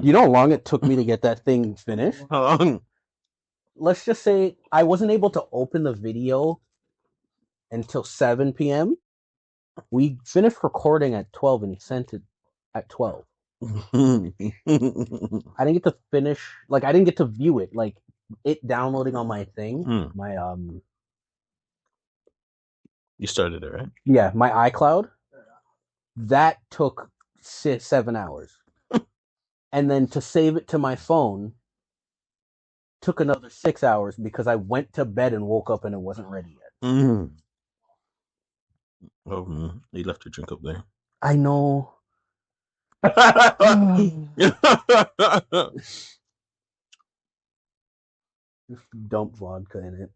You know how long it took me to get that thing finished? How long? Let's just say I wasn't able to open the video until 7 p.m. We finished recording at 12 and he sent it at 12. I didn't get to finish, like, I didn't get to view it, like, it downloading on my thing, my, You started it, right? yeah, my iCloud, that took 7 hours. And then to save it to my phone took another 6 hours because I went to bed and woke up and it wasn't ready yet. Oh, you left your drink up there. I know. Just dump vodka in it.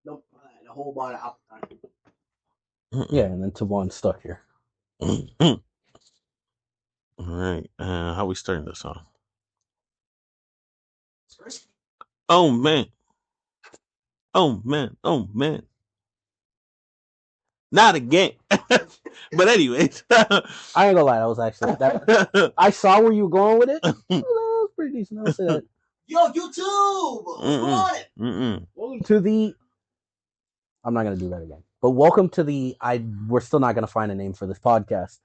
Nope, the whole bottle of apple. Yeah, and then Tavon's stuck here. All right. How we starting this song? Oh man. Oh man. Oh man. Not again. But anyways. I ain't gonna lie, that was actually that. I saw where you were going with it. Oh, that was pretty decent. I'll say that. Yo, YouTube! Come on it! Welcome to the. I'm not gonna do that again. But welcome to the. We're still not gonna find a name for this podcast.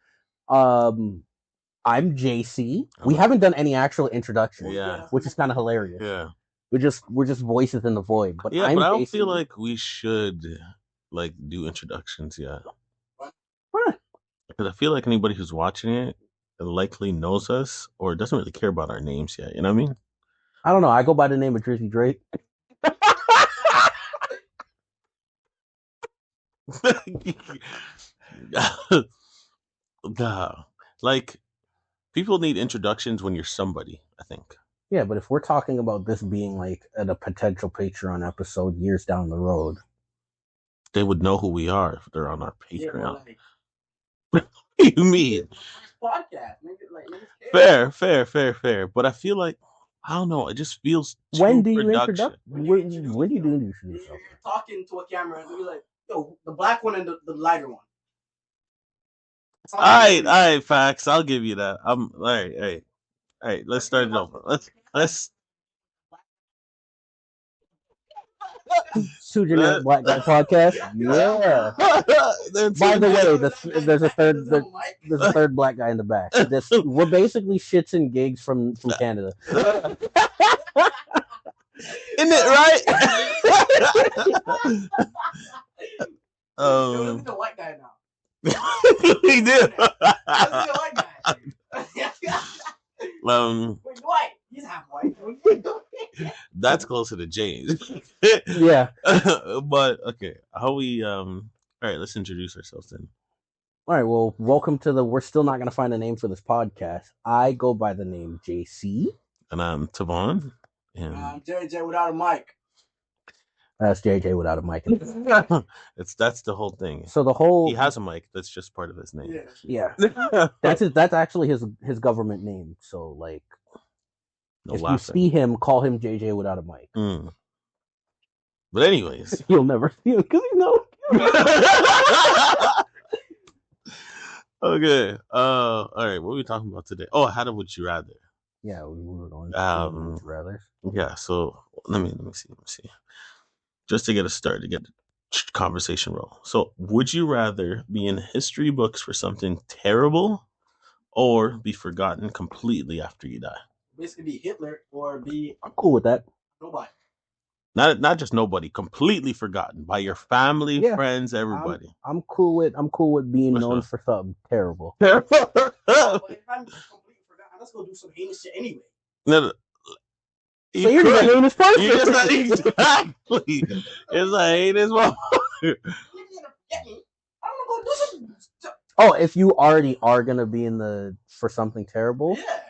I'm JC. We haven't done any actual introduction. Yeah. Which is kind of hilarious. Yeah. We're just voices in the void. But yeah, I don't JC. feel like we should do introductions yet. What? Because I feel like anybody who's watching it likely knows us or doesn't really care about our names yet. You know what I mean? I don't know. I go by the name of Drizzy Drake. Like, people need introductions when you're somebody, I think. Yeah, but if we're talking about this being like at a potential Patreon episode years down the road, they would know who we are if they're on our Patreon. Yeah, what do you mean? Podcast. Fair. But I feel like, I don't know, it just feels too when do you production. When do you introduce yourself? You're talking to a camera and you're like, yo, the black one and the lighter one. All right, facts. I'll give you that. All right. Let's start it over. Let's. Two Generic Black Guy Podcast. Yeah. By the way, there's a third black guy in the back. We're basically shits and gigs from Canada. Isn't it right? Look at the white guy now. We do. Look at the white guy. Wait, white. He's half white. That's closer to James. Yeah. But okay, how we all right, let's introduce ourselves then. All right, well, welcome to we're still not going to find a name for this podcast. I go by the name JC. And I'm Tavon. And I'm JJ without a mic. That's JJ without a mic. That's the whole thing. So he has a mic. That's just part of his name. Yeah. That's actually his government name. So like, if you see him, call him JJ without a mic. But anyways, you'll never see him because you know. Okay. All right. What are we talking about today? Oh, how would you rather? Yeah, we were going to would you rather. Yeah. So let me see. Just to get us started, to get the conversation roll. So, would you rather be in history books for something terrible, or be forgotten completely after you die? Basically, be Hitler or be. I'm cool with that. Nobody. Not just nobody, completely forgotten by your family, friends, everybody. I'm cool with being known for something terrible. But if I'm completely forgotten, let's go do some heinous shit anyway. No. So you're just a heinous person. You're just not exactly. It's a heinous one. Oh, if you already are gonna be for something terrible. Yeah.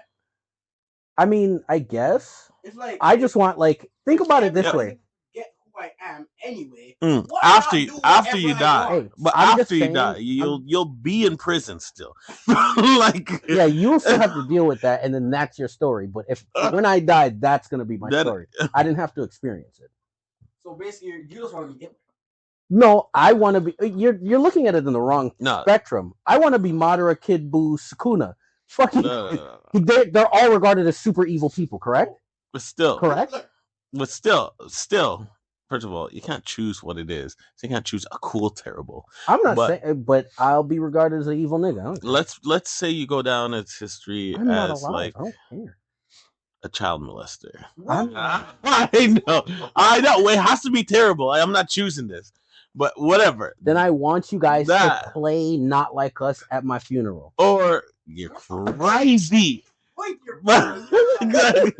I mean, I guess. It's like I just want think about it this way. Get who I am anyway. After you die, hey, but after you die, you'll be in prison still. Yeah, you'll still have to deal with that, and then that's your story. But when I die, that's gonna be my story. I didn't have to experience it. So basically, you just want to be Hitler. No, I want to be. You're looking at it in the wrong spectrum. I want to be Madara Kid Buu Sukuna. Fucking, No. they're all regarded as super evil people, correct? But still, Correct. but still, first of all, you can't choose what it is. So you can't choose a cool terrible. I'm not But- saying, but I'll be regarded as an evil nigga. I don't care. Let's say you go down its history I'm not as alive. like I don't care. a child molester. I'm- I know. Wait, it has to be terrible. I'm not choosing this, but whatever. Then I want you guys That- to play Not Like Us at my funeral. Or you're crazy. Wait, you're Exactly.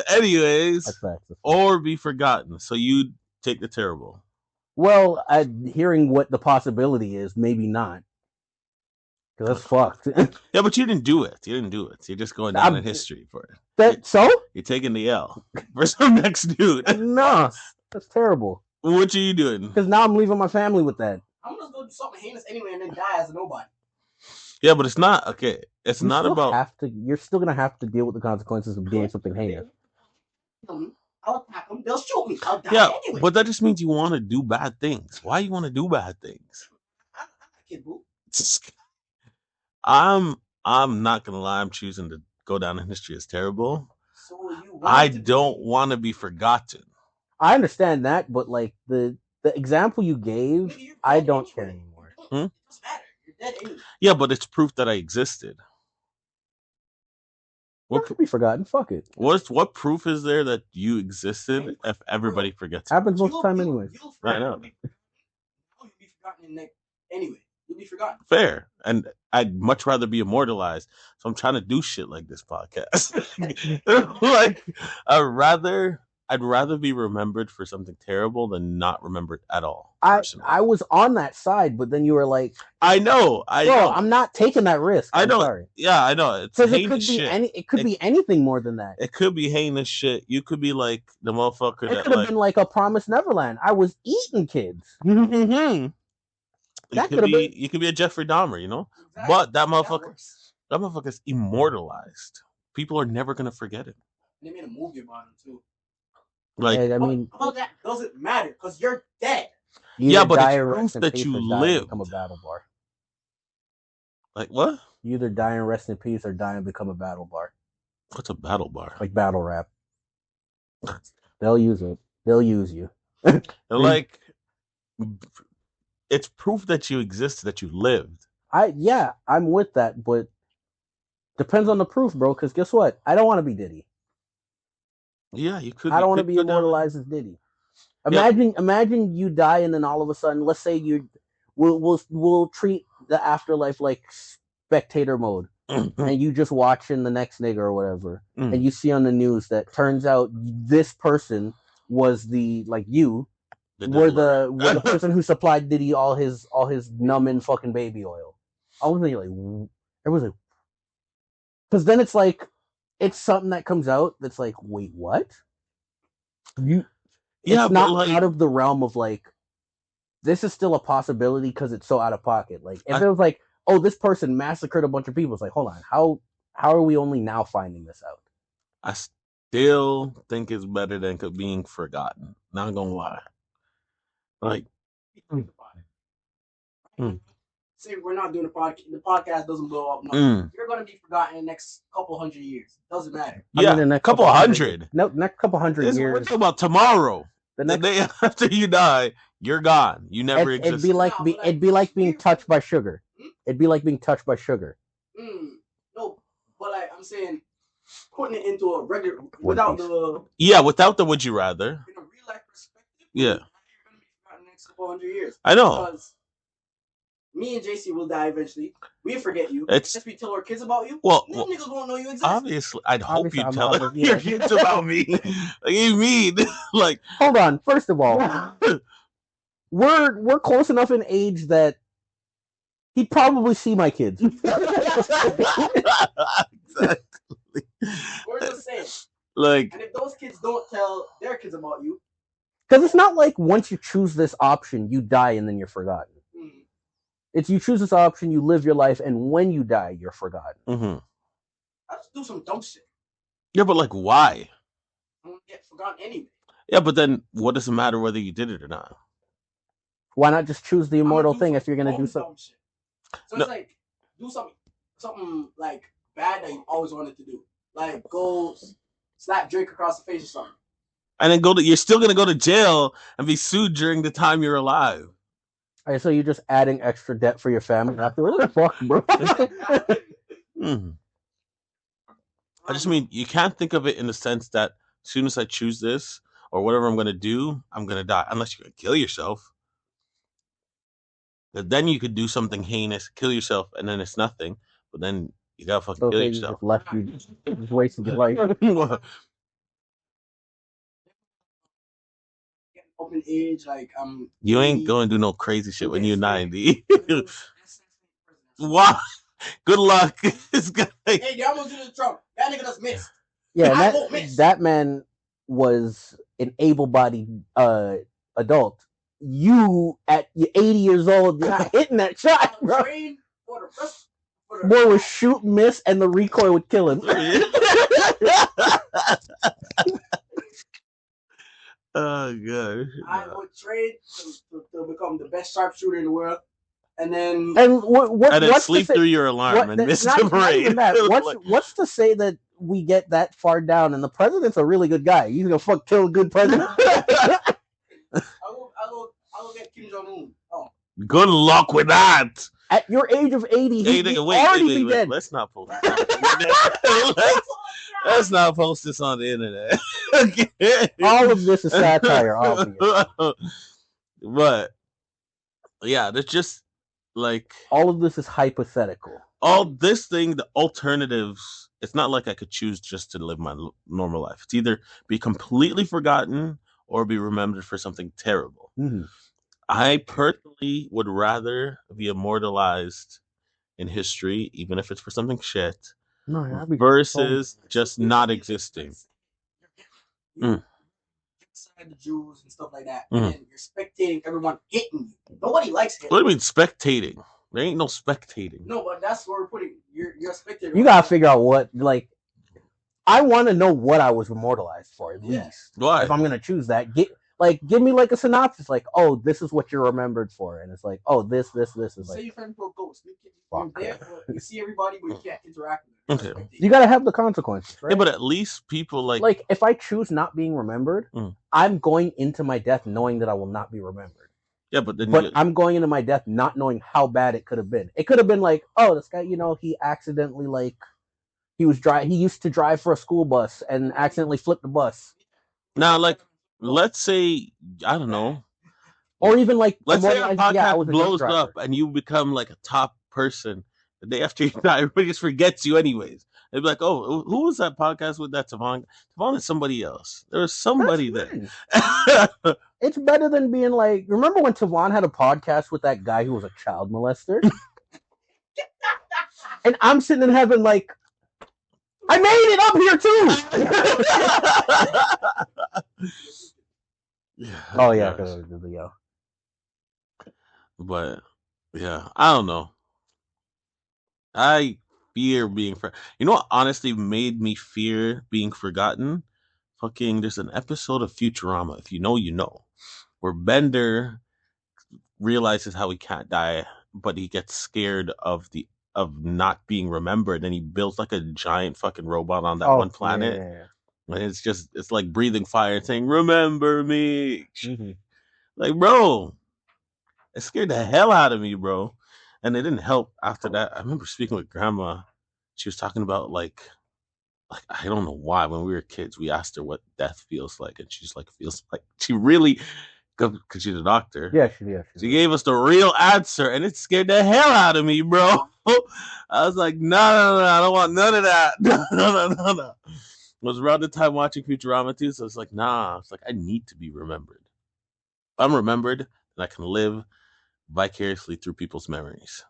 Anyways, That's facts. or be forgotten. So you take the terrible. Well, hearing what the possibility is, maybe not. Because that's fucked. Yeah, but you didn't do it. You're just going down in history for it. So? You're taking the L for some next dude. No, that's terrible. What are you doing? Because now I'm leaving my family with that. I'm gonna go do something heinous anyway and then die as a nobody. Yeah, but it's not okay. It's not about. You're still gonna have to deal with the consequences of doing something heinous. I'll attack them. They'll shoot me. I'll die Yeah, anyway. but that just means you want to do bad things. Why you want to do bad things? I'm a kid, boo. I'm not gonna lie. I'm choosing to go down in history as terrible. So you want I to don't be- want to be forgotten. I understand that, but like the example you gave, Nigga, you're I dead don't care anyway. anymore. Hmm? It doesn't matter. You're dead anyway. Yeah, but it's proof that I existed. What could be forgotten? Fuck it. What proof is there that you existed if everybody forgets? Happens most of the time anyway. You'll I know. You'll be forgotten anyway. You'll be forgotten. Fair, and I'd much rather be immortalized. So I'm trying to do shit like this podcast. Like I'd rather be remembered for something terrible than not remembered at all. Personally. I was on that side, but then you were like, I know. "Bro, I'm not taking that risk." I I'm know. sorry. Yeah, I know. It's Because it heinous could be shit. it could be anything more than that. It could be heinous shit. You could be like the motherfucker It that could have like. been like a Promised Neverland. I was eating kids. You That could could've be. You could be a Jeffrey Dahmer, you know. Exactly. But that motherfucker, works. that motherfucker's immortalized. People are never gonna forget it. They made a movie about him too. Like, I mean, All that doesn't matter because you're dead. you Yeah, either but die it's in proof rest in that peace you or die and lived. become a battle bar. like what? You either die and rest in peace or die and become a battle bar, What's a battle bar? like battle rap. They'll use it. They'll use you. Like, it's proof that you exist, that you lived. I'm with that, but depends on the proof, bro. Because guess what? I don't want to be Diddy. Yeah, you could. I don't you want to could be go down- immortalized as Diddy. Yeah. Imagine you die and then all of a sudden, let's say we'll treat the afterlife like spectator mode, and you just watching the next nigga or whatever, Mm. and you see on the news that turns out this person was the were the person who supplied Diddy all his numbing fucking baby oil. I was like, it was like, because then it's like it's something that comes out that's like, wait, what? Yeah, It's but not like, out of the realm of like, this is still a possibility because it's so out of pocket. Like, if it was like, oh, this person massacred a bunch of people, it's like, hold on, how are we only now finding this out? I still think it's better than being forgotten. Not gonna lie. Like, Mm. Say we're not doing the podcast doesn't blow up. No. mm, You're gonna be forgotten in the next couple hundred years. Doesn't matter. yeah, the next couple hundred. No, next couple hundred We're years. talking about tomorrow. The The next, day after you die, you're gone. You never it'd existed. be like No, but it'd be like being touched by sugar. Hmm? It'd be like being touched by sugar. No, but like I'm saying, putting it into a regular without Piece. the Yeah, without the would you rather. in a real life perspective. Yeah. You're gonna be forgotten in the next couple hundred years. I know. Because me and JC will die eventually. We forget you. It's- Just we tell our kids about you. Well, Them niggas won't know you exist. Obviously, I'd hope Obviously, you I'm tell obvious, your yeah. kids about me. Like, you mean like Hold on. First of all, we're close enough in age that he'd probably see my kids. exactly. We're just saying. Like, And if those kids don't tell their kids about you, Because it's not like once you choose this option, you die and then you're forgotten. It's you choose this option, you live your life, and when you die, you're forgotten. mhm. I'll just do some dumb shit. Yeah, but like, why? I'm gonna get forgotten anyway. Yeah, but then what does it matter whether you did it or not? Why not just choose the I'm gonna immortal do thing some if you're going to do dumb something? shit. So No. it's like, do something something like bad that you always wanted to do, like go slap Drake across the face or something. And then you're still gonna go to jail and be sued during the time you're alive. All right, so you're just adding extra debt for your family afterwards? Fuck, bro. I just mean you can't think of it in the sense that as soon as I choose this or whatever I'm gonna do, I'm gonna die. Unless you're gonna kill yourself. But then you could do something heinous, kill yourself, and then it's nothing. But then you gotta fucking kill yourself. You just wasted your life. Open age, like you ain't going to do no crazy shit when you're 90. Wow. Good luck. Hey, they almost did the Trump. That nigga just missed. Yeah, that man was an able-bodied adult. You at 80 years old, you're not hitting that shot, bro. Boy would shoot, miss, and the recoil would kill him. Oh god! I would trade to become the best sharpshooter in the world, and then sleep through your alarm and miss the parade. What's to say that we get that far down and the president's a really good guy? He's gonna kill a good president. I'll get Kim Jong-un. Oh. Good luck with that. At your age of 80, he'd already be dead. Let's not post this. Let's not post this on the internet. Okay. All of this is satire, obviously. But yeah, that's just like all of this is hypothetical. All this thing, the alternatives. It's not like I could choose just to live my normal life. It's either be completely forgotten or be remembered for something terrible. Mm-hmm. I personally would rather be immortalized in history, even if it's for something shit, versus just not existing. Inside the Jews and stuff like that, and you're spectating everyone hitting you. Nobody likes hitting. What do you mean spectating? There ain't no spectating. No, but that's where we're putting. You're spectating. You gotta figure out what I want to know what I was immortalized for at least. Why? If I'm gonna choose that, give me like a synopsis, like, oh, this is what you're remembered for, and it's like, oh, this is like. Say you're friend for a ghost. You see everybody, but you can't interact with them. Okay. You gotta have the consequences, right? Yeah, but at least people like if I choose not being remembered, I'm going into my death knowing that I will not be remembered. Yeah, but I'm going into my death not knowing how bad it could have been. It could have been like, oh, this guy, he accidentally he used to drive for a school bus and accidentally flipped the bus. Now, let's say, I don't know. Or even let's say a podcast blows up and you become like a top person. The day after you die, everybody just forgets you anyways. They'd be like, oh, who was that podcast with that Tavon? Tavon is somebody else. There was somebody there. It's better than being like, remember when Tavon had a podcast with that guy who was a child molester? And I'm sitting in heaven like, I made it up here too. Oh yeah, but yeah, I don't know. I fear being you know what honestly made me fear being forgotten? There's an episode of Futurama, if you know, you know, where Bender realizes how he can't die, but he gets scared of not being remembered, and he builds like a giant fucking robot on that one planet. Yeah. And it's like breathing fire and saying, remember me. Mm-hmm. Like, bro, it scared the hell out of me, bro. And it didn't help after that. I remember speaking with grandma. She was talking about like I don't know why, when we were kids, we asked her what death feels like. And she's like, feels like she really, because she's a doctor. Yeah, she gave us the real answer, and it scared the hell out of me, bro. I was like, no, I don't want none of that. No. It was around the time watching Futurama too, so it's like, nah. It's like, I need to be remembered. If I'm remembered, then I can live vicariously through people's memories.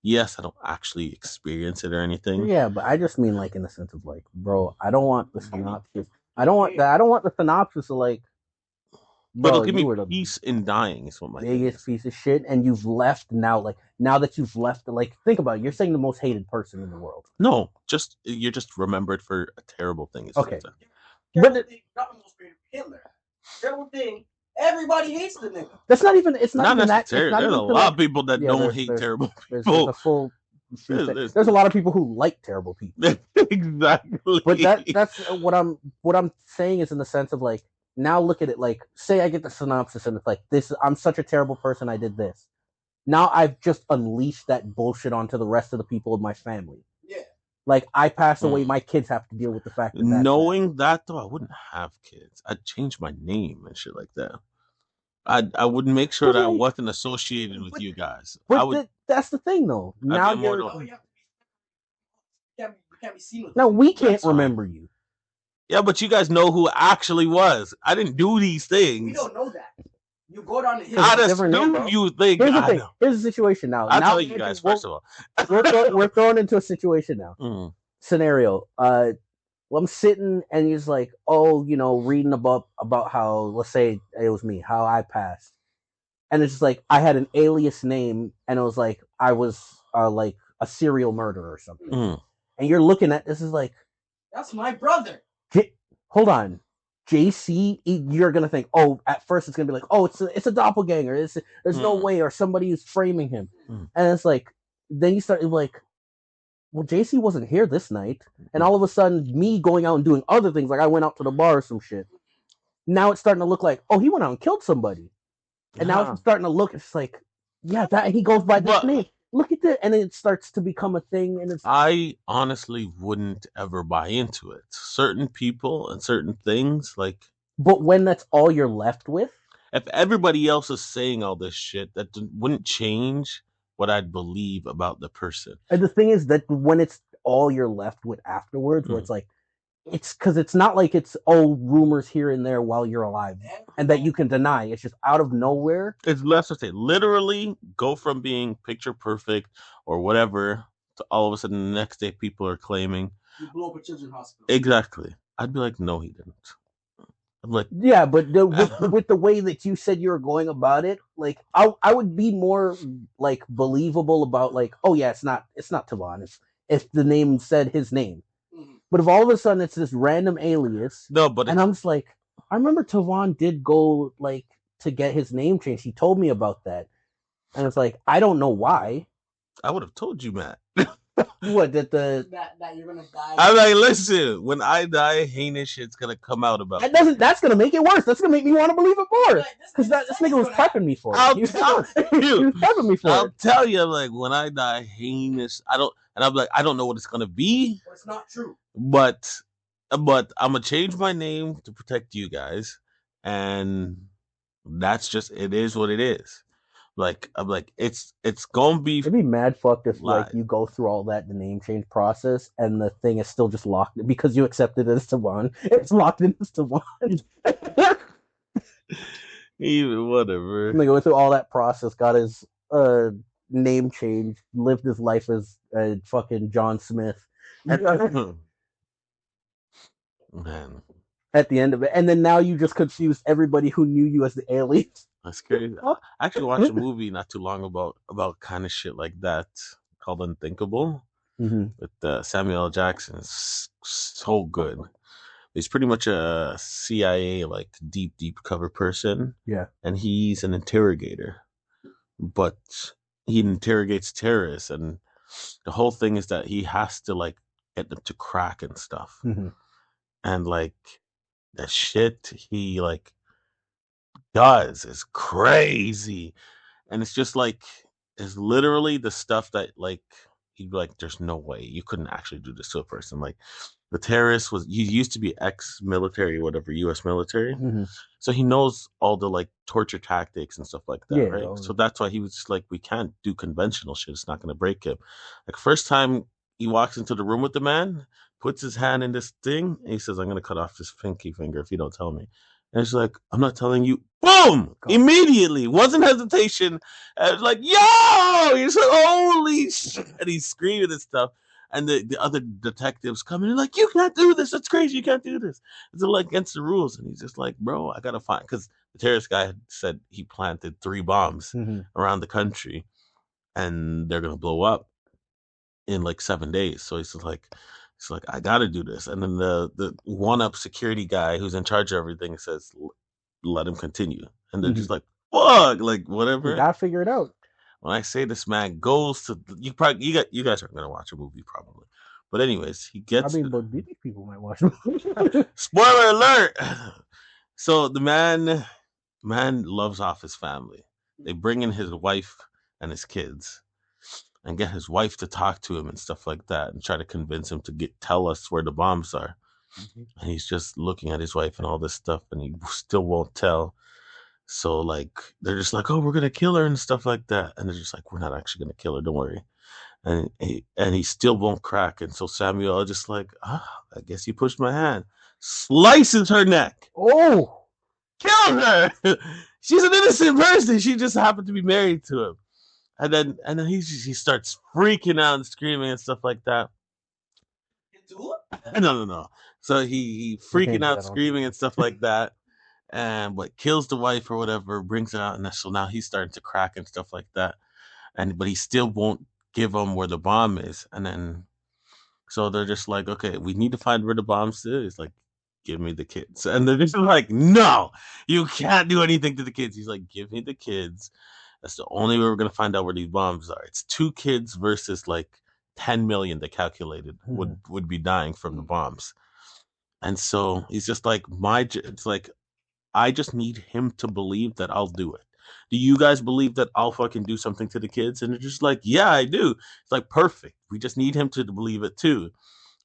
Yes, I don't actually experience it or anything. Yeah, but I just mean like in the sense of like, bro, I don't want the synopsis. I don't want the synopsis of like, but it'll give me peace in dying is what my biggest piece of shit, and you've left now. Like now that you've left, like think about it. You're saying the most hated person in the world. No, you're just remembered for a terrible thing. Okay, but not the most hated Hitler. Terrible thing. Everybody hates the nigga. That's not even. It's not even that. There's a lot of people that don't hate terrible people. There's a full there's a lot of people who like terrible people. Exactly. But that's what I'm saying is in the sense of like, now look at it like, say I get the synopsis and it's like, this, I'm such a terrible person, I did this. Now I've just unleashed that bullshit onto the rest of the people of my family. Yeah. Like, I pass away, my kids have to deal with the fact that knowing that though, I wouldn't have kids. I'd change my name and shit like that. I would make sure that I wasn't associated with you guys. But that's the thing though. Now you can't be seen with now we can't remember you. Yeah, but you guys know who actually was. I didn't do these things. We don't know that. You go down to his I assume you think. Here's the thing. Here's the situation now. I'll tell you guys first of all. we're thrown into a situation now. Scenario. Well, I'm sitting and he's like, oh, you know, reading about how, let's say it was me, how I passed, and it's just like I had an alias name, and it was like I was like a serial murderer or something, and you're looking at this is like, that's my brother. Hold on, JC. You're gonna think, oh, at first it's gonna be like, oh, it's a doppelganger. There's no way, or somebody is framing him, and it's like, then you start like, well, JC wasn't here this night, and all of a sudden, me going out and doing other things, like I went out to the bar or some shit. Now it's starting to look like, oh, he went out and killed somebody, and now it's starting to look. It's like, yeah, that he goes by this name. Look at that, and then it starts to become a thing. And I honestly wouldn't ever buy into it. Certain people and certain things, like. But when that's all you're left with, if everybody else is saying all this shit, that wouldn't change what I'd believe about the person. And the thing is that when it's all you're left with afterwards, where it's like, it's because it's not like it's rumors here and there while you're alive, and that you can deny. It's just out of nowhere. It's less to say, literally go from being picture perfect or whatever to all of a sudden the next day people are claiming you blew up a children's hospital. Exactly. I'd be like, no, he didn't. I'm like, yeah, but with the way that you said you were going about it, like I would be more like believable about like, oh yeah, it's not Tavon if the name said his name. But if all of a sudden it's this random alias, and I'm just like, I remember Tavon did go like to get his name changed. He told me about that, and it's like, I don't know why. I would have told you, Matt. What that you're gonna die? I'm like, listen, when I die, heinous shit's gonna come out about that. That's gonna make it worse. That's gonna make me want to believe it more. Because this nigga was prepping me for it. He was prepping me for it. I'll tell you, like, when I die, heinous. I'm like, I don't know what it's gonna be. But it's not true. But I'm gonna change my name to protect you guys, and that's just it is what it is. Like, I'm like, it's gonna be. It'd be mad fucked if like you go through all that, the name change process, and the thing is still just locked because you accepted it as Tavon. It's locked in as Tavon. Even whatever. And they go through all that process, got his name changed, lived his life as fucking John Smith. Man. At the end of it, and then now you just confused everybody who knew you as the aliens. That's crazy. I actually watched a movie not too long about kind of shit like that called Unthinkable with Samuel L. Jackson. It's so good. He's pretty much a CIA like deep cover person. Yeah, and he's an interrogator, but he interrogates terrorists, and the whole thing is that he has to like get them to crack and stuff, and like the shit he like does is crazy, and it's just like it's literally the stuff that like he'd be like, there's no way you couldn't actually do this to a person. Like the terrorist he used to be ex-military or whatever, U.S. military, so he knows all the like torture tactics and stuff like that, right? So that's why he was just like, we can't do conventional shit, it's not going to break him. Like first time he walks into the room with the man, puts his hand in this thing, and he says, I'm going to cut off this pinky finger if you don't tell me. And it's like, I'm not telling you. Boom! Immediately. Wasn't hesitation. And it's like, yo! He's like, holy shit. And he's screaming and stuff. And the other detectives come in and like, you can't do this. That's crazy. You can't do this. It's like against the rules. And he's just like, bro, I got to find. Because the terrorist guy had said he planted 3 bombs around the country. And they're going to blow up in like 7 days. So he's like, I got to do this. And then the one-up security guy who's in charge of everything says, let him continue. And they're just like, fuck, like, whatever. You got to figure it out. When I say this man goes to you guys aren't gonna watch a movie probably. But anyways, he gets but these people might watch it. spoiler alert. So the man loves off his family. They bring in his wife and his kids and get his wife to talk to him and stuff like that and try to convince him to tell us where the bombs are. Mm-hmm. And he's just looking at his wife and all this stuff and he still won't tell. So like they're just like, oh, we're gonna kill her and stuff like that. And they're just like, we're not actually gonna kill her, don't worry. And he still won't crack. And so Samuel just like, I guess you pushed my hand. Slices her neck. Oh, kills her. She's an innocent person. She just happened to be married to him. And then he starts freaking out and screaming and stuff like that. No. So he freaking out, screaming and stuff like that. And kills the wife or whatever, brings her out, and so now he's starting to crack and stuff like that. But he still won't give them where the bomb is. And then so they're just like, okay, we need to find where the bomb's is. He's like, give me the kids. And they're just like, no, you can't do anything to the kids. He's like, give me the kids. That's the only way we're going to find out where these bombs are. It's 2 kids versus like 10 million they calculated would be dying from the bombs. And so he's just like, it's like, I just need him to believe that I'll do it. Do you guys believe that I'll fucking do something to the kids? And they're just like, yeah, I do. It's like, perfect. We just need him to believe it too.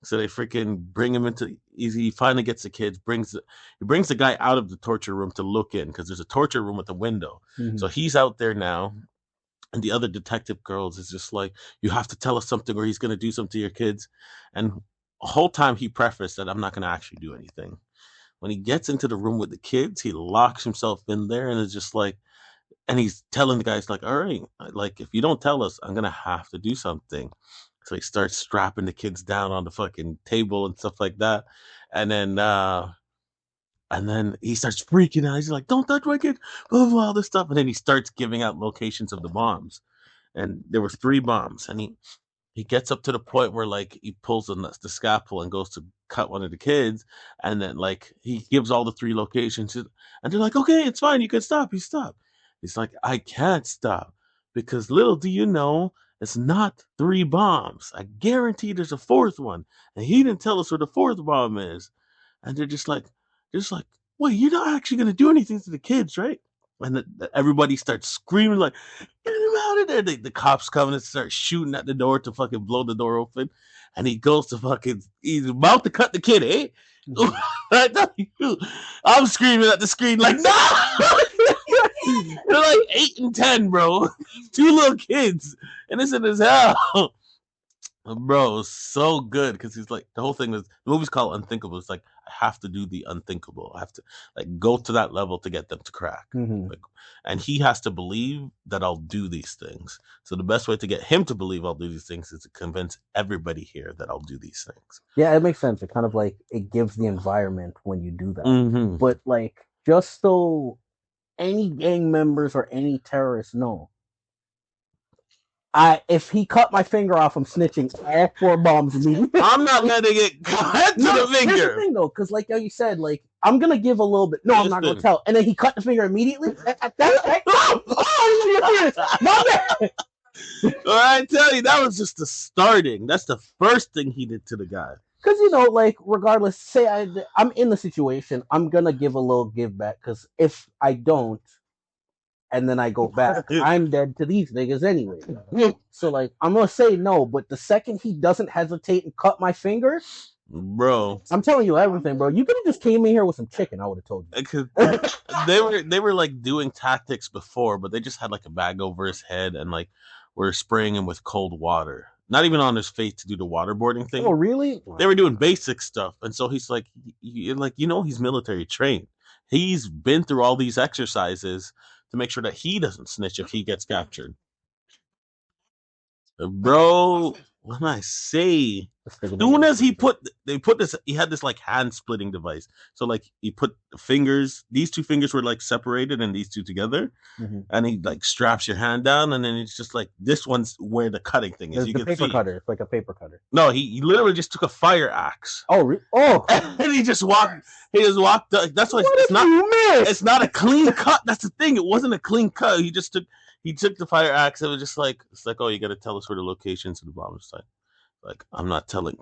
So they freaking bring him into. He finally gets the kids. He brings the guy out of the torture room to look in because there's a torture room with a window. Mm-hmm. So he's out there now, and the other detective girls is just like, you have to tell us something, or he's gonna do something to your kids. And the whole time he prefaced that I'm not gonna actually do anything. When he gets into the room with the kids, he locks himself in there and is just like, and he's telling the guys like, all right, like if you don't tell us, I'm gonna have to do something. So he starts strapping the kids down on the fucking table and stuff like that. And then he starts freaking out. He's like, don't touch my kids, blah, blah, all this stuff. And then he starts giving out locations of the bombs. And there were 3 bombs. And he gets up to the point where like he pulls the scalpel and goes to cut one of the kids. And then like he gives all the 3 locations. And they're like, okay, it's fine. You can stop. He stopped. He's like, I can't stop because little do you know, it's not 3 bombs. I guarantee there's a 4th one. And he didn't tell us where the 4th bomb is. And they're just like, wait, you're not actually going to do anything to the kids, right? And everybody starts screaming like, get him out of there. The cops come and start shooting at the door to fucking blow the door open. And he goes to he's about to cut the kid, eh? Mm-hmm. I'm screaming at the screen like, no! They're like 8 and 10, bro. 2 little kids. Innocent as hell. Bro, so good because he's like, the whole thing was, the movie's called Unthinkable. It's like, I have to do the unthinkable. I have to like go to that level to get them to crack. Mm-hmm. And he has to believe that I'll do these things. So the best way to get him to believe I'll do these things is to convince everybody here that I'll do these things. Yeah, it makes sense. It kind of like, it gives the environment when you do that. Mm-hmm. But like, just so any gang members or any terrorists know, if he cut my finger off, I'm snitching all 4 bombs immediately. I'm not letting it cut to the finger. Here's the thing, though, because like you said, like, I'm going to give a little bit. No, I'm not going to tell. And then he cut the finger immediately. That's right. Well, I tell you, that was just the starting. That's the first thing he did to the guy. Because, you know, like, regardless, say I'm in the situation, I'm going to give a little give back. Because if I don't, and then I go back, I'm dead to these niggas anyway. So, like, I'm going to say no, but the second he doesn't hesitate and cut my finger, bro, I'm telling you everything, bro. You could have just came in here with some chicken, I would have told you. They were, like, doing tactics before, but they just had, like, a bag over his head and, like, were spraying him with cold water. Not even on his face to do the waterboarding thing. Oh, really? They were doing basic stuff. And so he's like, he's military trained. He's been through all these exercises to make sure that he doesn't snitch if he gets captured. Bro, when I say, as soon as he had this like hand splitting device. So like he put the fingers, these 2 fingers were like separated and these 2 together. Mm-hmm. And he like straps your hand down and then it's just like, this one's where the cutting thing is. You can paper cutter. It's like a paper cutter. No, he literally just took a fire axe. Oh, oh. And he just walked. That's why it's not a clean cut. That's the thing. It wasn't a clean cut. He he took the fire axe. It was just like, it's like, oh, you got to tell us where the locations of the bomb is. Like, I'm not telling.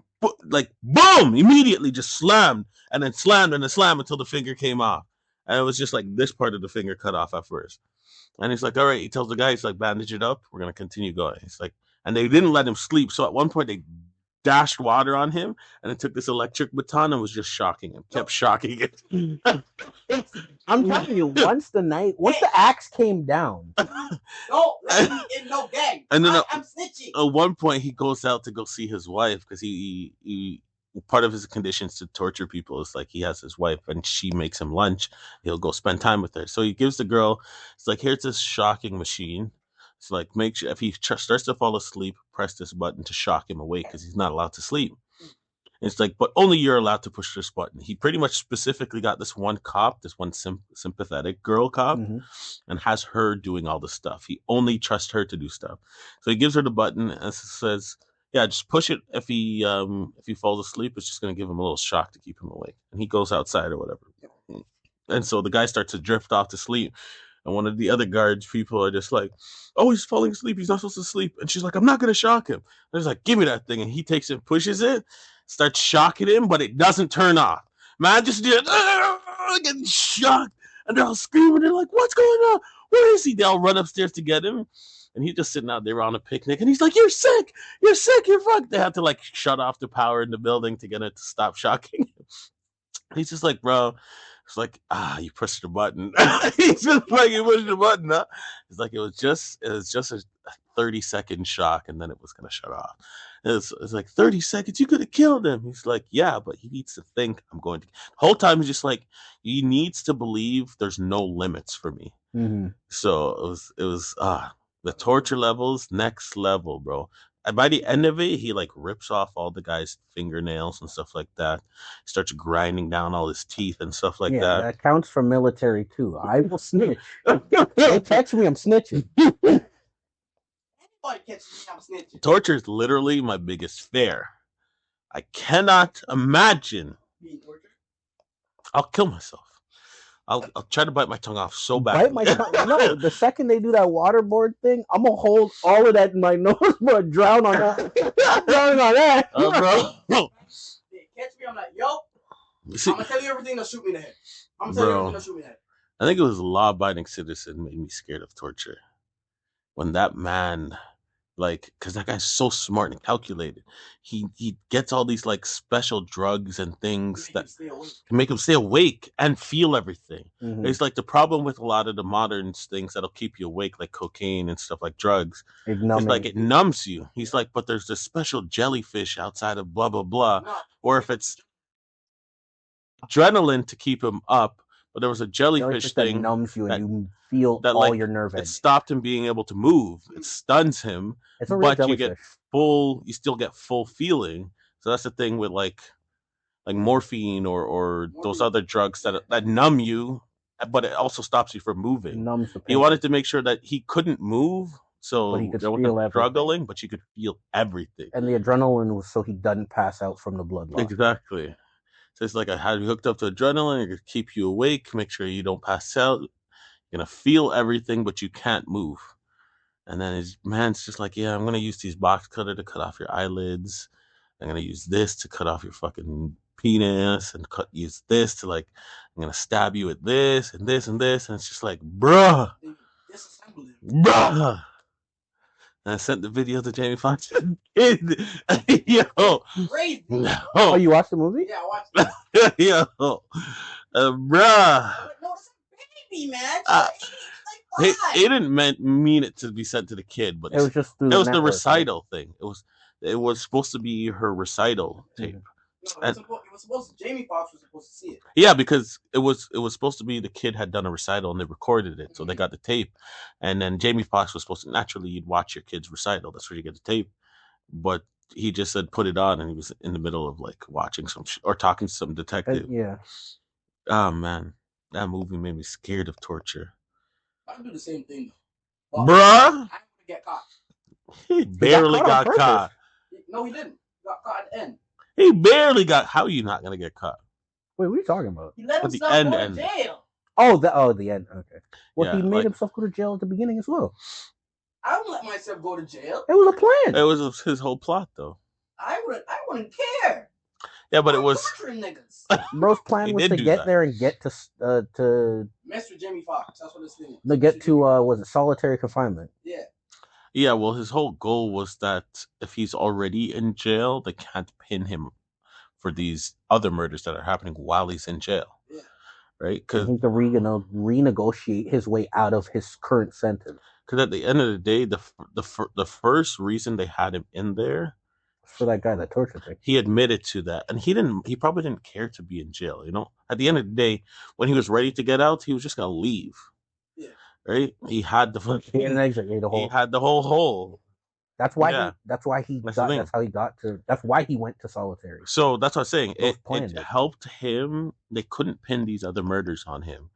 Like, boom! Immediately just slammed, and then slammed, and then slammed until the finger came off. And it was just like this part of the finger cut off at first. And he's like, all right. He tells the guy, he's like, bandage it up. We're going to continue going. He's like, and they didn't let him sleep. So at one point, they dashed water on him, and it took this electric baton and was just shocking him. Kept shocking him. I'm telling you, once the axe came down. No, let me in no gang. And then I'm snitching. At one point, he goes out to go see his wife because he part of his conditions to torture people is like he has his wife and she makes him lunch. He'll go spend time with her. So he gives the girl, it's like, here's this shocking machine. It's like, make sure if he starts to fall asleep, press this button to shock him awake because he's not allowed to sleep. It's like, but only you're allowed to push this button. He pretty much specifically got this one cop, this one sympathetic girl cop, and has her doing all the stuff. He only trusts her to do stuff. So he gives her the button and says, yeah, just push it. If he falls asleep, it's just going to give him a little shock to keep him awake. And he goes outside or whatever. And so the guy starts to drift off to sleep. And one of the other guards people are just like, oh, he's falling asleep. He's not supposed to sleep. And she's like, I'm not going to shock him. And he's like, give me that thing. And he takes it, pushes it, starts shocking him, but it doesn't turn off. Man just did getting shocked. And they're all screaming. They're like, what's going on? Where is he? They all run upstairs to get him. And he's just sitting out there on a picnic. And he's like, you're sick. You're sick. You're fucked. They had to like shut off the power in the building to get it to stop shocking him. He's just like, bro. It's like, you pushed the button. He's just like, you pushed the button, huh? It's like, it was just a 30-second shock, and then it was going to shut off. It's like, 30 seconds, you could have killed him. He's like, yeah, but he needs to think I'm going to. The whole time he's just like, he needs to believe there's no limits for me. Mm-hmm. So it was the torture levels, next level, bro. And by the end of it, he like rips off all the guy's fingernails and stuff like that. Starts grinding down all his teeth and stuff like that. That counts for military too. I will snitch. They catch me, I'm snitching. Anybody catch me, I'm snitching. Torture is literally my biggest fear. I cannot imagine. Being tortured? I'll kill myself. I'll try to bite my tongue off so bad. Bite my tongue. No, the second they do that waterboard thing, I'm gonna hold all of that in my nose, but drown on that. Drowning on that. Bro. They catch me, I'm like, yo, I'm gonna tell you everything that'll shoot me in the head. I'm gonna tell you everything that'll shoot me in the head. I think it was law-abiding citizen made me scared of torture. When that man, like, because that guy's so smart and calculated, he gets all these like special drugs and things that can make him stay awake and feel everything. Mm-hmm. It's like the problem with a lot of the modern things that'll keep you awake, like cocaine and stuff like drugs. It's like it numbs you. He's like, but there's this special jellyfish outside of blah blah blah, or if it's adrenaline to keep him up. But there was a jellyfish thing that numbs you and you feel that, all like, your nerve edge. It stopped him being able to move. It stuns him, but you still get full feeling. So that's the thing with like morphine or those other drugs that numb you, but it also stops you from moving. He wanted to make sure that he couldn't move, so there wasn't struggling, but you could feel everything. And the adrenaline was so he doesn't pass out from the blood loss. Exactly. So it's like I had you hooked up to adrenaline to keep you awake, make sure you don't pass out. You're going to feel everything, but you can't move. And then his man's just like, yeah, I'm going to use these box cutter to cut off your eyelids. I'm going to use this to cut off your fucking penis and use this to like, I'm going to stab you with this and this and this. And it's just like, bruh. And I sent the video to Jamie Foxx. Yo. Crazy. No. Oh, you watched the movie? Yeah, I watched it. Yo. Bruh. No, it's a baby, man. He didn't mean it to be sent to the kid, but it was just it was the recital thing. It was supposed to be her recital tape. No, it was supposed to. Jamie Foxx was supposed to see it. Yeah, because it was supposed to be the kid had done a recital and they recorded it, so they got the tape, and then Jamie Foxx was supposed to naturally you'd watch your kid's recital. That's where you get the tape, but he just said put it on, and he was in the middle of like watching some or talking to some detective. Yeah. Oh man, that movie made me scared of torture. I do the same thing though. Bruh, I would get caught. He barely got caught. No, he didn't. He got caught at the end. He barely got. How are you not gonna get caught? Wait, what are you talking about? He let himself go to jail. Oh, the end. Okay. Well, yeah, he made himself go to jail at the beginning as well. I wouldn't let myself go to jail. It was a plan. It was his whole plot, though. I wouldn't care. Yeah, but I'm it was torturing niggas. Bro's plan He was did to do get that. there and get to Mess with Jamie Foxx. That's what this thing is. to get to was it solitary confinement? Yeah. Yeah, well, his whole goal was that if he's already in jail, they can't pin him for these other murders that are happening while he's in jail. Yeah. Right? I Because think to renegotiate his way out of his current sentence. at the end of the day, the first reason they had him in there, For that guy that tortured him. he admitted to that, and he probably didn't care to be in jail. You know, at the end of the day, when he was ready to get out, he was just gonna leave. Yeah. Right? He had the He had an exit, he had a he hole. had the whole hole. That's why Yeah. that's why he That's the got thing. that's how he got to that's why he went to solitary. So that's what I'm saying. Both It planned it. helped him. They couldn't pin these other murders on him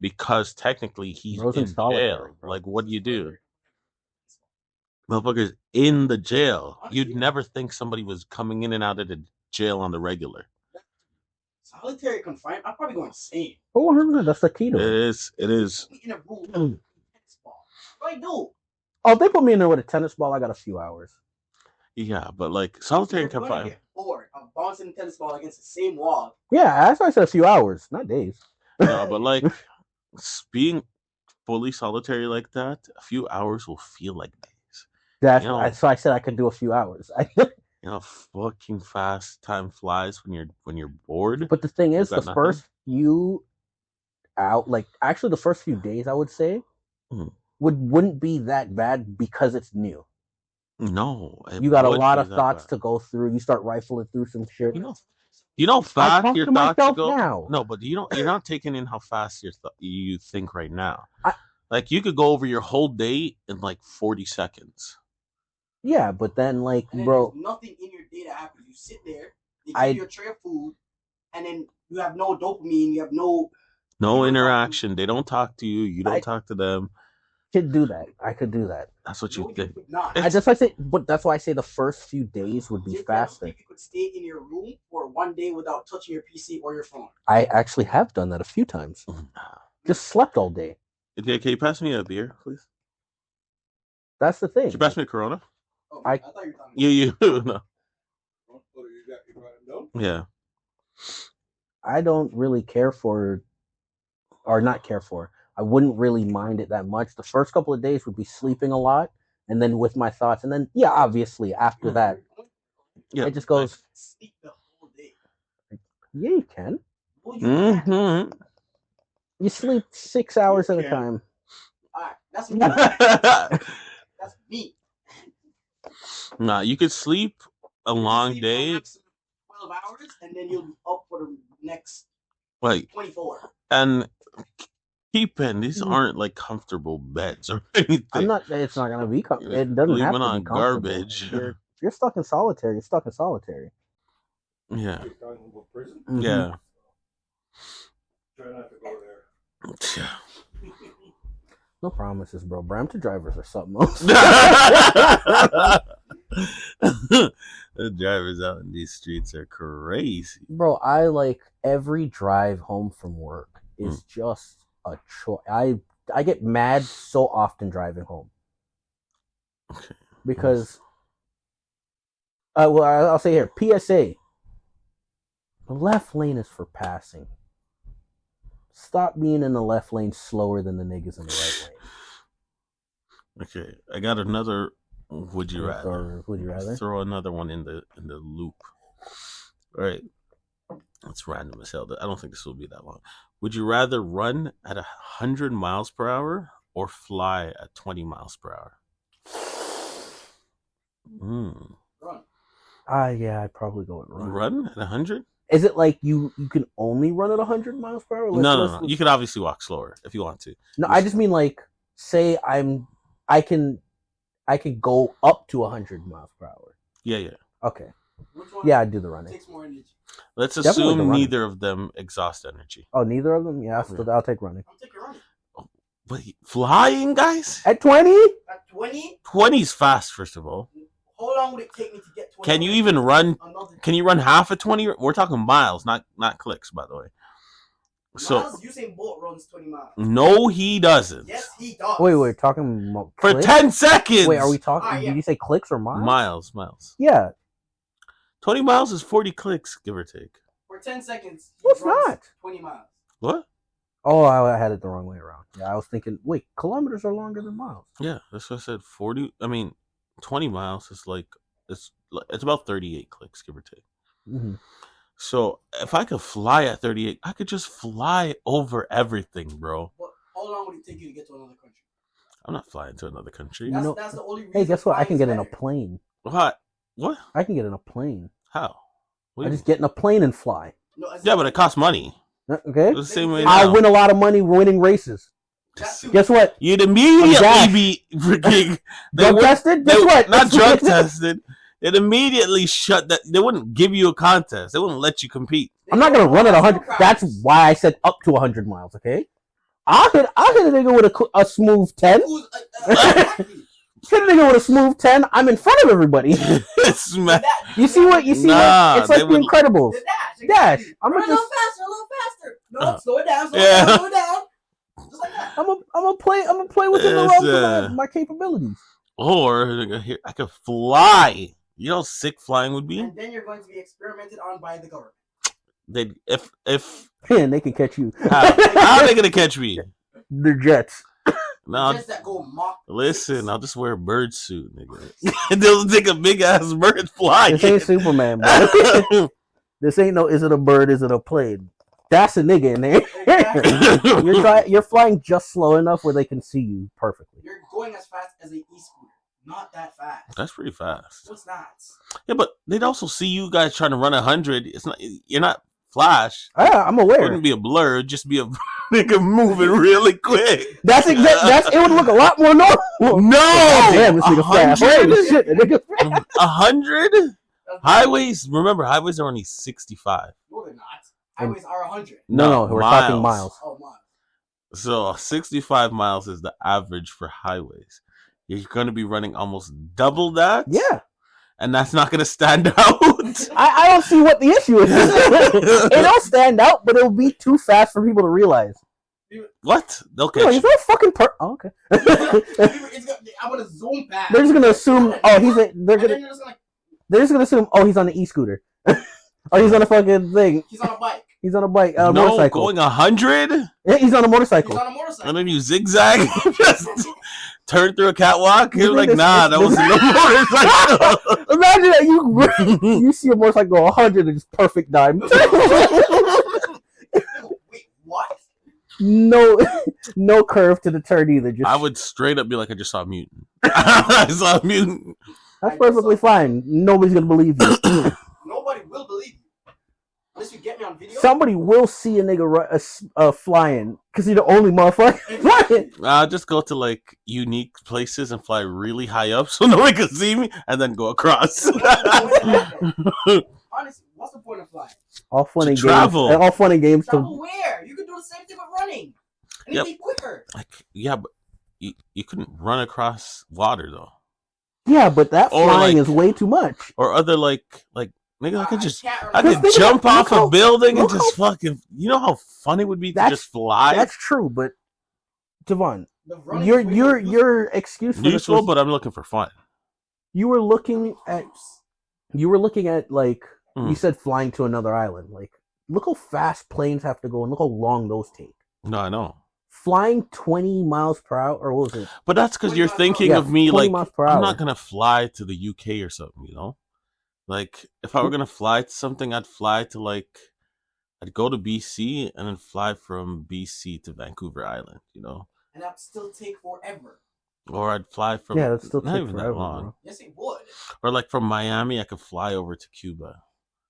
because technically he's Bro's in in solitary, jail. bro. Like, what do you do? Motherfucker's in the jail. You'd never think somebody was coming in and out of the jail on the regular. Solitary confinement. I'm probably going insane. Oh, 100%, that's the key to It it. is. It is. In a room. Tennis ball. What do I do? Oh, if they put me in there with a tennis ball, I got a few hours. Yeah, but like solitary You're gonna confinement. get bored of bouncing the tennis ball against the same wall. Yeah, that's why I said a few hours, not days. No, but like being fully solitary like that, a few hours will feel like days. That's You know- so I said I could do a few hours. You know, fucking fast time flies when you're bored. But the thing is, got the nothing? first few actually the first few days, I would say, Mhm. wouldn't be that bad because it's new. No, You got a lot of thoughts to go through. You start rifling through some shit. You know, I fast talk your to thoughts myself go. now. No, but you're not taking in how fast you think right now. I- Like you could go over your whole day in like 40 seconds. Yeah, but then like, And then bro, there's nothing in your day that happens. You sit there, they give I- you a tray of food, and then you have no dopamine, you have no No You don't interaction. They don't talk to you. You don't I- talk to them. could do that. I could do that. That's what no, you you think. could not. I just like say, but that's why I say the first few days would be Jim, faster. You could stay in your room for one day without touching your PC or your phone. I actually have done that a few times. Just slept all day. Okay, can you pass me a beer, please? That's the thing. Could you pass me a Corona? Oh, I- thought you were talking You no. Oh, you brought it down? Yeah. I don't really care for, or not care for. I wouldn't really mind it that much. The first couple of days would be sleeping a lot, and then with my thoughts, and then yeah, obviously after that, Yeah. it just goes. Sleep the whole day. Yeah, you can. Well, you can't. Mm-hmm. You sleep 6 hours at a can. time. Alright, that's me. Nah, you could sleep a long Sleep day. for maximum 12 hours, and then you'll be up for the next Like 24. and keep in these aren't like comfortable beds or anything. I'm not. It's not gonna be. You're It doesn't have living to on be comfortable. garbage. If you're stuck in solitary. You're stuck in solitary. Yeah. You're talking about prison? Mhm. Yeah. Try not to go there. Yeah. No promises, bro. Brampton drivers are something else. The drivers out in these streets are crazy. Bro, I like every drive home from work is just a choice. I get mad so often driving home Okay. because, well, I'll say here, PSA. The left lane is for passing. Stop being in the left lane slower than the niggas in the right lane. Okay, I got another. Would you rather? Or would you rather? Throw another one in the loop. All right, it's random as hell. I don't think this will be that long. Would you rather run at 100 miles per hour or fly at 20 miles per hour? Run. Yeah, I'd probably go with run. Run at 100? Is it like you can only run at 100 miles per hour? No. You could obviously walk slower if you want to. No, I just mean like, say I can go up to 100 miles per hour. Yeah. Okay. Which one Yeah, I'd do the running. takes more energy? Let's Definitely the assume running. neither of them exhaust energy. Oh, neither of them? Yeah, I'll take running. I'm taking running. But flying, guys? At 20? At 20, 20's fast, first of all. how long would it take me to get 20? Can you even run? Another Can you run half of 20? We're talking miles, not clicks, by the way. So Miles Usain Bolt runs 20 miles. no, he doesn't. Yes, he does. Wait, talking For clicks? 10 seconds. Wait, are we talking? Ah, yeah. Did you say clicks or miles? Miles. Yeah. 20 miles is 40 clicks, give or take. For 10 seconds, he No, it's runs not. 20 miles. What? Oh, I had it the wrong way around. Yeah, I was thinking, wait, kilometers are longer than miles. Yeah, that's what I said. 20 miles is like it's about 38 clicks, give or take. Mm-hmm. So if I could fly at 38, I could just fly over everything, bro. But how long would it take you to get to another country? I'm not flying to another country. That's the only reason. Hey, guess what? I can flying's get in a better. plane. What? What? I can get in a plane. How? What do I you just get in a plane and fly. No, it's Yeah, not- but it costs money. Okay? It's the same way I'll now. win a lot of money winning races. that too. Guess what? You'd immediately Gash. be freaking Drug tested? Guess what? Not drug tested. It immediately shut that. They wouldn't give you a contest. They wouldn't let you compete. I'm not gonna run at 100. That's why I said up to 100 miles. Okay? I'll hit a nigga with a smooth 10. Exactly. Hit a nigga with a smooth 10. I'm in front of everybody. Smack. You see what? You see Nah, what? It's like they the would- Incredibles. The dash. Dash. Exactly. I'm Run gonna a just. little faster. No, slow it down. Yeah. Slow it down. Just like that. I'm gonna play within the It's, realms of my capabilities. Or I could fly. You know how sick flying would be? And then you're going to be experimented on by the government. They if Man, they can catch you. how are they gonna catch me? The jets. No, Just that go mock. listen, I'll just wear a bird suit, nigga. They'll take a big ass bird flying. This ain't Superman, bro. This ain't no. Is it a bird? Is it a plane? That's a nigga in there. Exactly. You're flying just slow enough where they can see you perfectly. You're going as fast as an e-scooter. Not that fast. That's pretty fast. No, it's not. Yeah, but they'd also see you guys trying to run 100. It's not. You're not Flash. I'm It aware. wouldn't be a blur. It'd just be a nigga moving really quick. That's exact. That's it. Would look a lot more normal. No, God damn, this nigga fast. 100? Holy shit, the nigga fast. 100 That's highways. Remember, highways are only 65. No, they're not. Highways are 100. No, we're talking miles. Oh, miles. So 65 miles is the average for highways. You're going to be running almost double that. Yeah, And that's not going to stand out. I don't see what the issue is. It'll stand out, but it'll be too fast for people to realize. What? They'll Come on, catch is you. that a fucking Oh, okay. I want to zoom past. They're just gonna assume. Oh, he's a. They're And then gonna. you're just like, They're just gonna assume. Oh, he's on the e-scooter. Or he's on a fucking thing. he's on a bike. He's on a bike. No, Motorcycle. going 100? Yeah, he's on a He's motorcycle. on a motorcycle. And then you zigzag, just turn through a catwalk. You You're think like, this- nah, this- that wasn't a motorcycle. Imagine that you see a motorcycle go 100 and just perfect dime. Wait, what? no curve to the turn either. Just I would straight up be like, I just saw a mutant. I saw a mutant. that's perfectly fine. Nobody's gonna believe you. Nobody will believe you. Unless you get me on video. Somebody will see a nigga flying because he's the only motherfucker flying. I'll just go to like unique places and fly really high up so no one can see me and then go across. Honestly, what's the point of flying? All fun To and travel. games. All fun and games. Travel where? You can do the same thing with running. And Yep. it'd be quicker. Like, yeah, but you couldn't run across water though. Yeah, but that Or, flying like- is way too much. Or other like nigga, I could just can't I remember. could think jump about- off look a how- building and look just fucking. You know how fun it would be to That's- just fly. That's true, but Javon, The running is way more useful. your excuse for this Useful, was, but I'm looking for fun. you were looking at like Mhm. you said flying to another island. Like, look how fast planes have to go and look how long those take. No, I know, Flying 20 miles per hour, or what was it? but that's because 20 you're miles thinking Yeah, of me 20 like miles per I'm hour. not gonna fly to the UK or something, you know. Like if I were gonna fly to something, I'd fly to like I'd go to BC and then fly from BC to Vancouver Island, you know, And that would still take forever. or I'd fly from Yeah, that's still not take even forever, that long, bro. Yes, it would. or like from Miami, I could fly over to Cuba.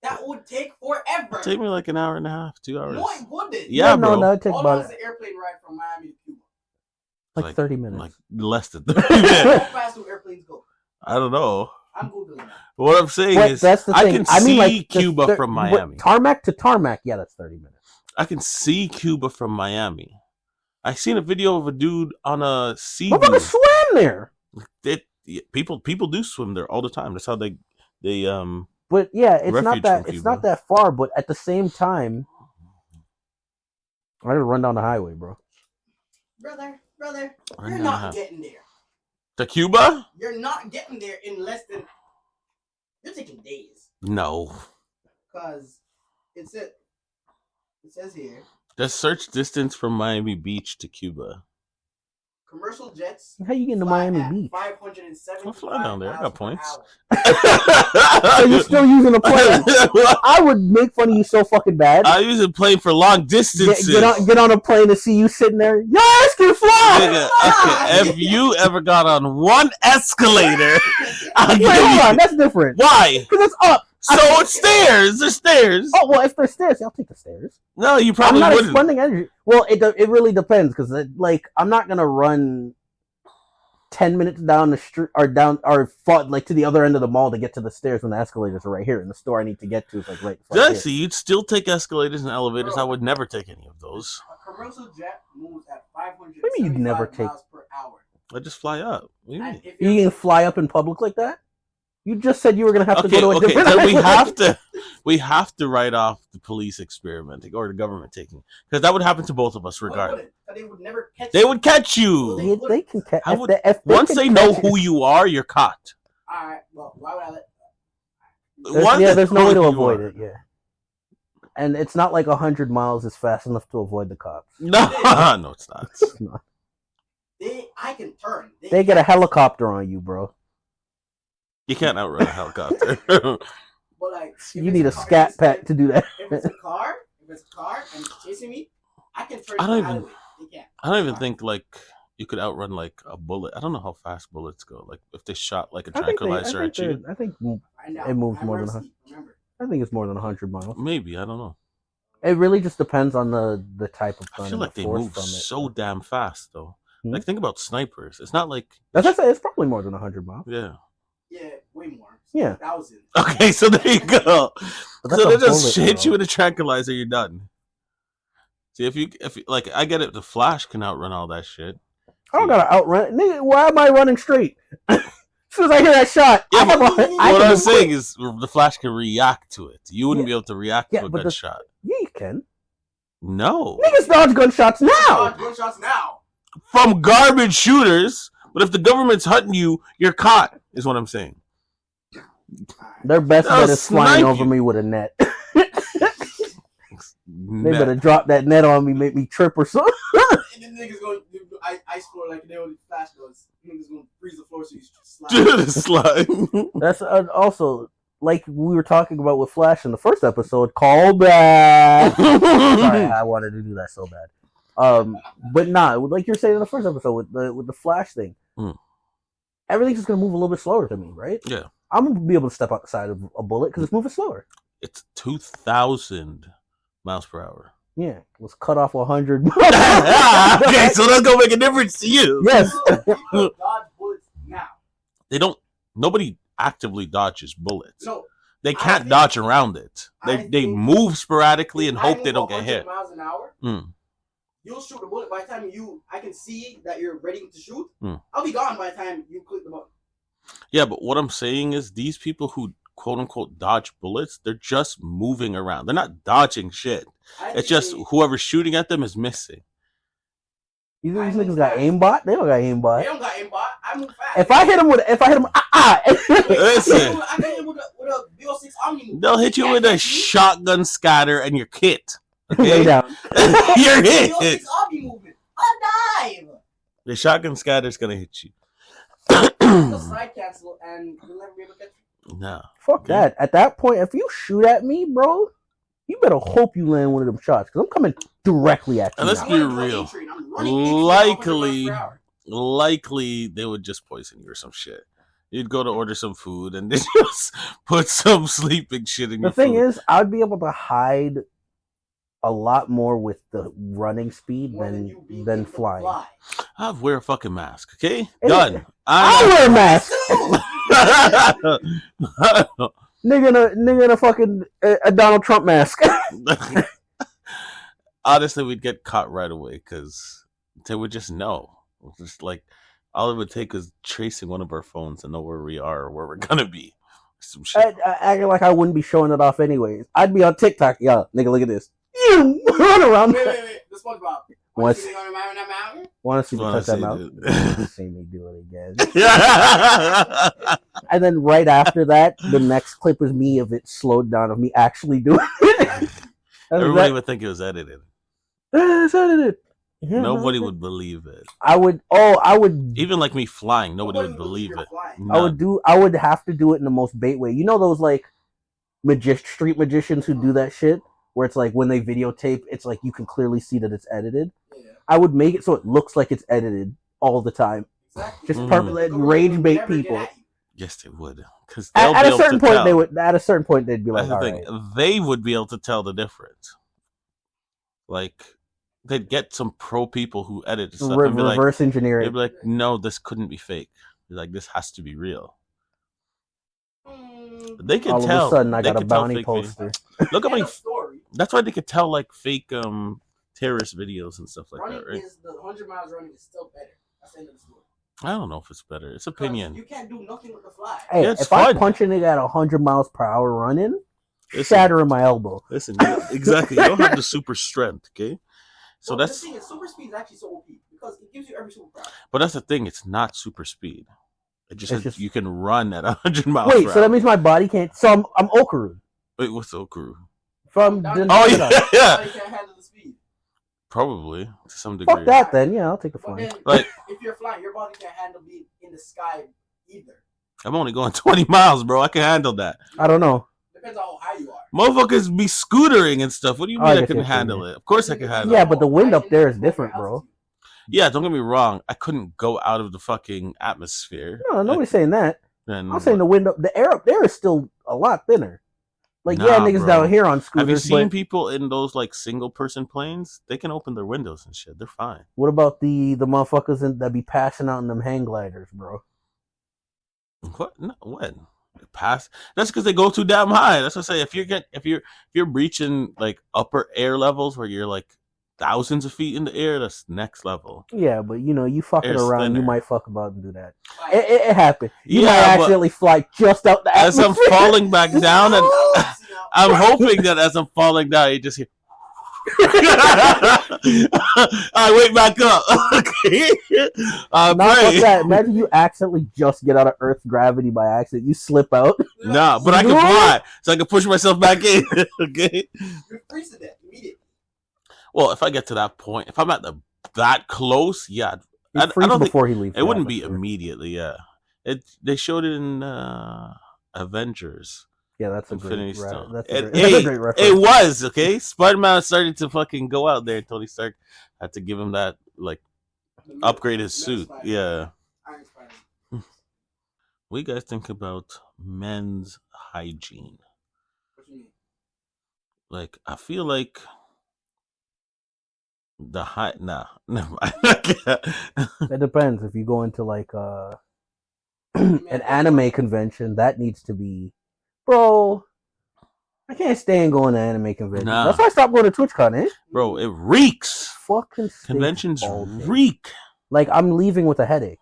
That would take forever. It'd take me like an hour and a half, 2 hours. No, it wouldn't. Yeah, no, bro. no, it take All long about is the airplane ride from Miami to Cuba. like 30 minutes. Like less than 30 minutes. How fast do airplanes go? I don't know. I'm Googling that. What I'm saying But is, that's the I thing. can see like, Cuba from but Miami. tarmac to tarmac, yeah, that's 30 minutes. I can see Cuba from Miami. I seen a video of a dude on a sea Motherfucker view. swam there. People do swim there all the time. That's how they But yeah, it's Refuge not that from it's Cuba. not that far. But at the same time, I gotta run down the highway, bro. Brother, Run you're down not the- getting there. To Cuba? You're not getting there in less than. You're taking days. No. Because it says here, The search distance from Miami Beach to Cuba. commercial jets. How you getting to fly Miami at Beach? 575 I'll fly down there. I got miles per points. hour. So you're still using a plane? I would make fun of you so fucking bad. I use a plane for long distances. Get on a plane and see you sitting there. Your ass can fly. Nigga, okay, if you ever got on one escalator, I'll Wait, give hold you- on. That's different. Why? Because it's up. So it's stairs. There's stairs. Oh well, if there's stairs, I'll take the stairs. No, you I'm probably not wouldn't. expending energy. Well, it really depends because like I'm not gonna run 10 minutes down the street or fought like to the other end of the mall to get to the stairs when the escalators are right here, and the store I need to get to is like right. Jesse, you'd still take escalators and elevators. Bro. I would never take any of those. A commercial jet moves at 575 What do you mean you'd never take- miles per hour. I just fly up. What do you mean? And if You you're can fly up in public like that? You just said you were gonna have to Okay, go to a okay. different. Then we have to write off the police experimenting or the government taking, because that would happen to both of us regardless. They would never catch They would catch Well, you. They can catch. I would- if Once can they know catch who you are, you're caught. Alright, well, why would I let. There's no way to who you avoid are. it. Yeah, and it's not like 100 miles is fast enough to avoid the cops. No, no, it's not. It's not. I can turn. They get a helicopter on you, bro. You can't outrun a helicopter. But like, if You it's need a car- scat if pack to do that. it's a car, and it's chasing me, I can turn. I don't the even- alleyway. They can't. I don't even think like you could outrun like a bullet. I don't know how fast bullets go. Like if they shot like a tranquilizer at you, I think I know. It moves I'm more than rusty, remember. it's more than 100 miles. maybe I don't know. It really just depends on the type of I gun feel and like the they force move from it. so damn fast though. Hmm? Like think about snipers. It's not like As I say, it's probably more than 100 miles. yeah. Yeah, way more. Yeah. 1,000. Okay, so there you go. But that's So a they just bullet, hit bro. you with a tranquilizer, you're done. See if you like I get it. The Flash can outrun all that shit. I don't gotta outrun. Nigga, why am I running straight? As soon as I hear that shot, Yeah, I have but a- I what can I'm move saying quick. is the Flash can react to it. You wouldn't Yeah. be able to react Yeah, to a but the- gunshot. Yeah, you can. No. Niggas dodge gunshots now. Gunshots now. From garbage shooters. But if the government's hunting you, you're caught, is what I'm saying. Their best They'll bet is flying snipe over you. me with a net. They Net. better drop that net on me, make me trip or something. And then niggas going to do ice floor like they would Flash does. Niggas going to freeze the floor so you slide. Dude, it's like That's also like we were talking about with Flash in the first episode. Call back. Sorry, I wanted to do that so bad. But nah, like you're saying in the first episode with the Flash thing, everything's just gonna move a little bit slower to me, right? Yeah. I'm gonna be able to step outside of a bullet because it's moving slower. It's 2,000 miles per hour. Yeah, let's cut off 100. Okay, so that's gonna make a difference to you. Yes. People dodge bullets now. They don't. Nobody actively dodges bullets. No. They I can't think- dodge around it. I They think- move sporadically and If I hope they move don't get 100 hit. miles an hour, Mm. you'll shoot the bullet. By the time I can see that you're ready to shoot, Hmm. I'll be gone by the time you click the button. Yeah, but what I'm saying is these people who quote unquote dodge bullets, they're just moving around. They're not dodging shit. I It's think just they- whoever's shooting at them is missing. You think these niggas got aimbot? They don't got They aimbot. don't got aimbot. I move fast. If I hit him, Listen. I can hit him with a BO6 Omni move. They'll hit you with a shotgun scatter and you're hit. lay Okay? down. You're BO6 hit. Omni movement. I'll dive. The shotgun scatter's gonna hit you. They'll side cancel and you'll never be able to catch me. No. Fuck that. At that point, if you shoot at me, bro, you better hope you land one of them shots because I'm coming directly at you. And let's now. be I'm running real. A-train. I'm running A-train at 100 Likely, miles per hour. likely they would just poison you or some shit. You'd go to order some food and they just put some sleeping shit in The your thing food. is, I'd be able to hide a lot more with the running speed More than you being than able to flying. fly. I'll wear a fucking mask, okay? Hey, Done. I'll wear a mask. I- Nigga in a fucking a Donald Trump mask. Honestly, we'd get caught right away because they would just know. Just like all it would take is tracing one of our phones to know where we are or where we're gonna be. Some shit. I acting like I wouldn't be showing it off anyways. I'd be on TikTok. Yo, nigga, look at this. Run around. Wait. The SpongeBob. What's- You going around that mountain? Want to see me Wanna touch that see mouth? it. See me do it again. And then right after that, the next clip was me of it slowed down of me actually doing it. Everybody would think it was edited. It's edited. Yeah, Nobody no, would believe it. I would. Even like me flying, nobody would believe it. I would have to do it in the most bait way. You know those like street magicians who do that shit where it's like when they videotape, it's like you can clearly see that it's edited. Yeah. I would make it so it looks like it's edited all the time. Exactly. Just Mhm. rage bait people. Yes, they would. Because At a certain point, they would. At a certain point, they'd be like, That's the "All thing. right." They would be able to tell the difference. Like they'd get some pro people who edit stuff and be like, Reverse engineer they'd it. be like, no, this couldn't be fake. Like this has to be real. They can All tell. of a sudden, I they got a can tell bounty fake poster. videos. Look at End my. of story. That's why they could tell like fake terrorist videos and stuff like Running that, right? is the 100 miles running is still better. That's the end of the story. I don't know if it's better. It's Because opinion. you can't do nothing with the fly. Hey, Yeah, it's if I fun. punch a nigga at 100 miles per hour running, Listen, shattering my elbow. listen, exactly. You don't have the super strength, okay? So Well, that's. the thing is, super speed is actually so OP because it gives you every superpower. But that's the thing. It's not super speed. It just It's says just- you can run at 100 miles Wait, per so that hour. means my body can't. So I'm Okaru Wait, what's Okuru? from. Oh, the- Oh yeah, yeah. You can't handle the speed. Probably to some degree. Fuck that then. Yeah, I'll take the But fun. then, Like- if you're flying, your body can't handle being in the sky either. I'm only going 20 miles, bro. I can handle that. I don't know. Depends on how high you are. Motherfuckers be scootering and stuff. What do you Oh, mean I I get can you, handle it? Of course I can handle Yeah, it. but the wind up there is different, bro. Yeah, don't get me wrong. I couldn't go out of the fucking atmosphere. No, nobody's saying that. And I'm saying the wind up, the air up there is still a lot thinner. Like, Nah, yeah, niggas bro. down here on have you scooters. seen But people in those like single person planes? They can open their windows and shit. They're fine. what about the motherfuckers that be passing out in them hang gliders, bro? What? No, when? Pass. That's because they go too damn high. That's what I say. If you're reaching like upper air levels where you're like thousands of feet in the air, that's next level. Yeah, but you know, you fucking Air's around, thinner. you might fuck about and do that. Like, It happened. You Yeah, might but- accidentally fly just out the As I'm atmosphere. falling back down, and I'm hoping that as I'm falling down, you just hear. I wait back up. Okay. Not fuck Pray. that. Imagine you accidentally just get out of Earth's gravity by accident. You slip out. Nah, but I can fly, so I can push myself back in. Okay. You're freezing that immediately. Well, if I get to that point, if I'm at that close, yeah, He I freezes don't think before he leaves. it the wouldn't be atmosphere. immediately. Yeah, they showed it in Avengers. Yeah, that's a Infinity great. Stone. That's And a great, that's a hey, great reference. It was okay. Spider-Man started to fucking go out there. Tony Stark had to give him that like upgrade his suit. Yeah. Iron Spider. What do you guys think about men's hygiene? What you mean? Like, I feel like the never mind. It depends. If you go into like an anime convention, that needs to be, bro. I can't stand going to anime conventions. Nah. That's why I stopped going to TwitchCon. Bro, it reeks. Fucking stinks Conventions all day. reek. Like I'm leaving with a headache,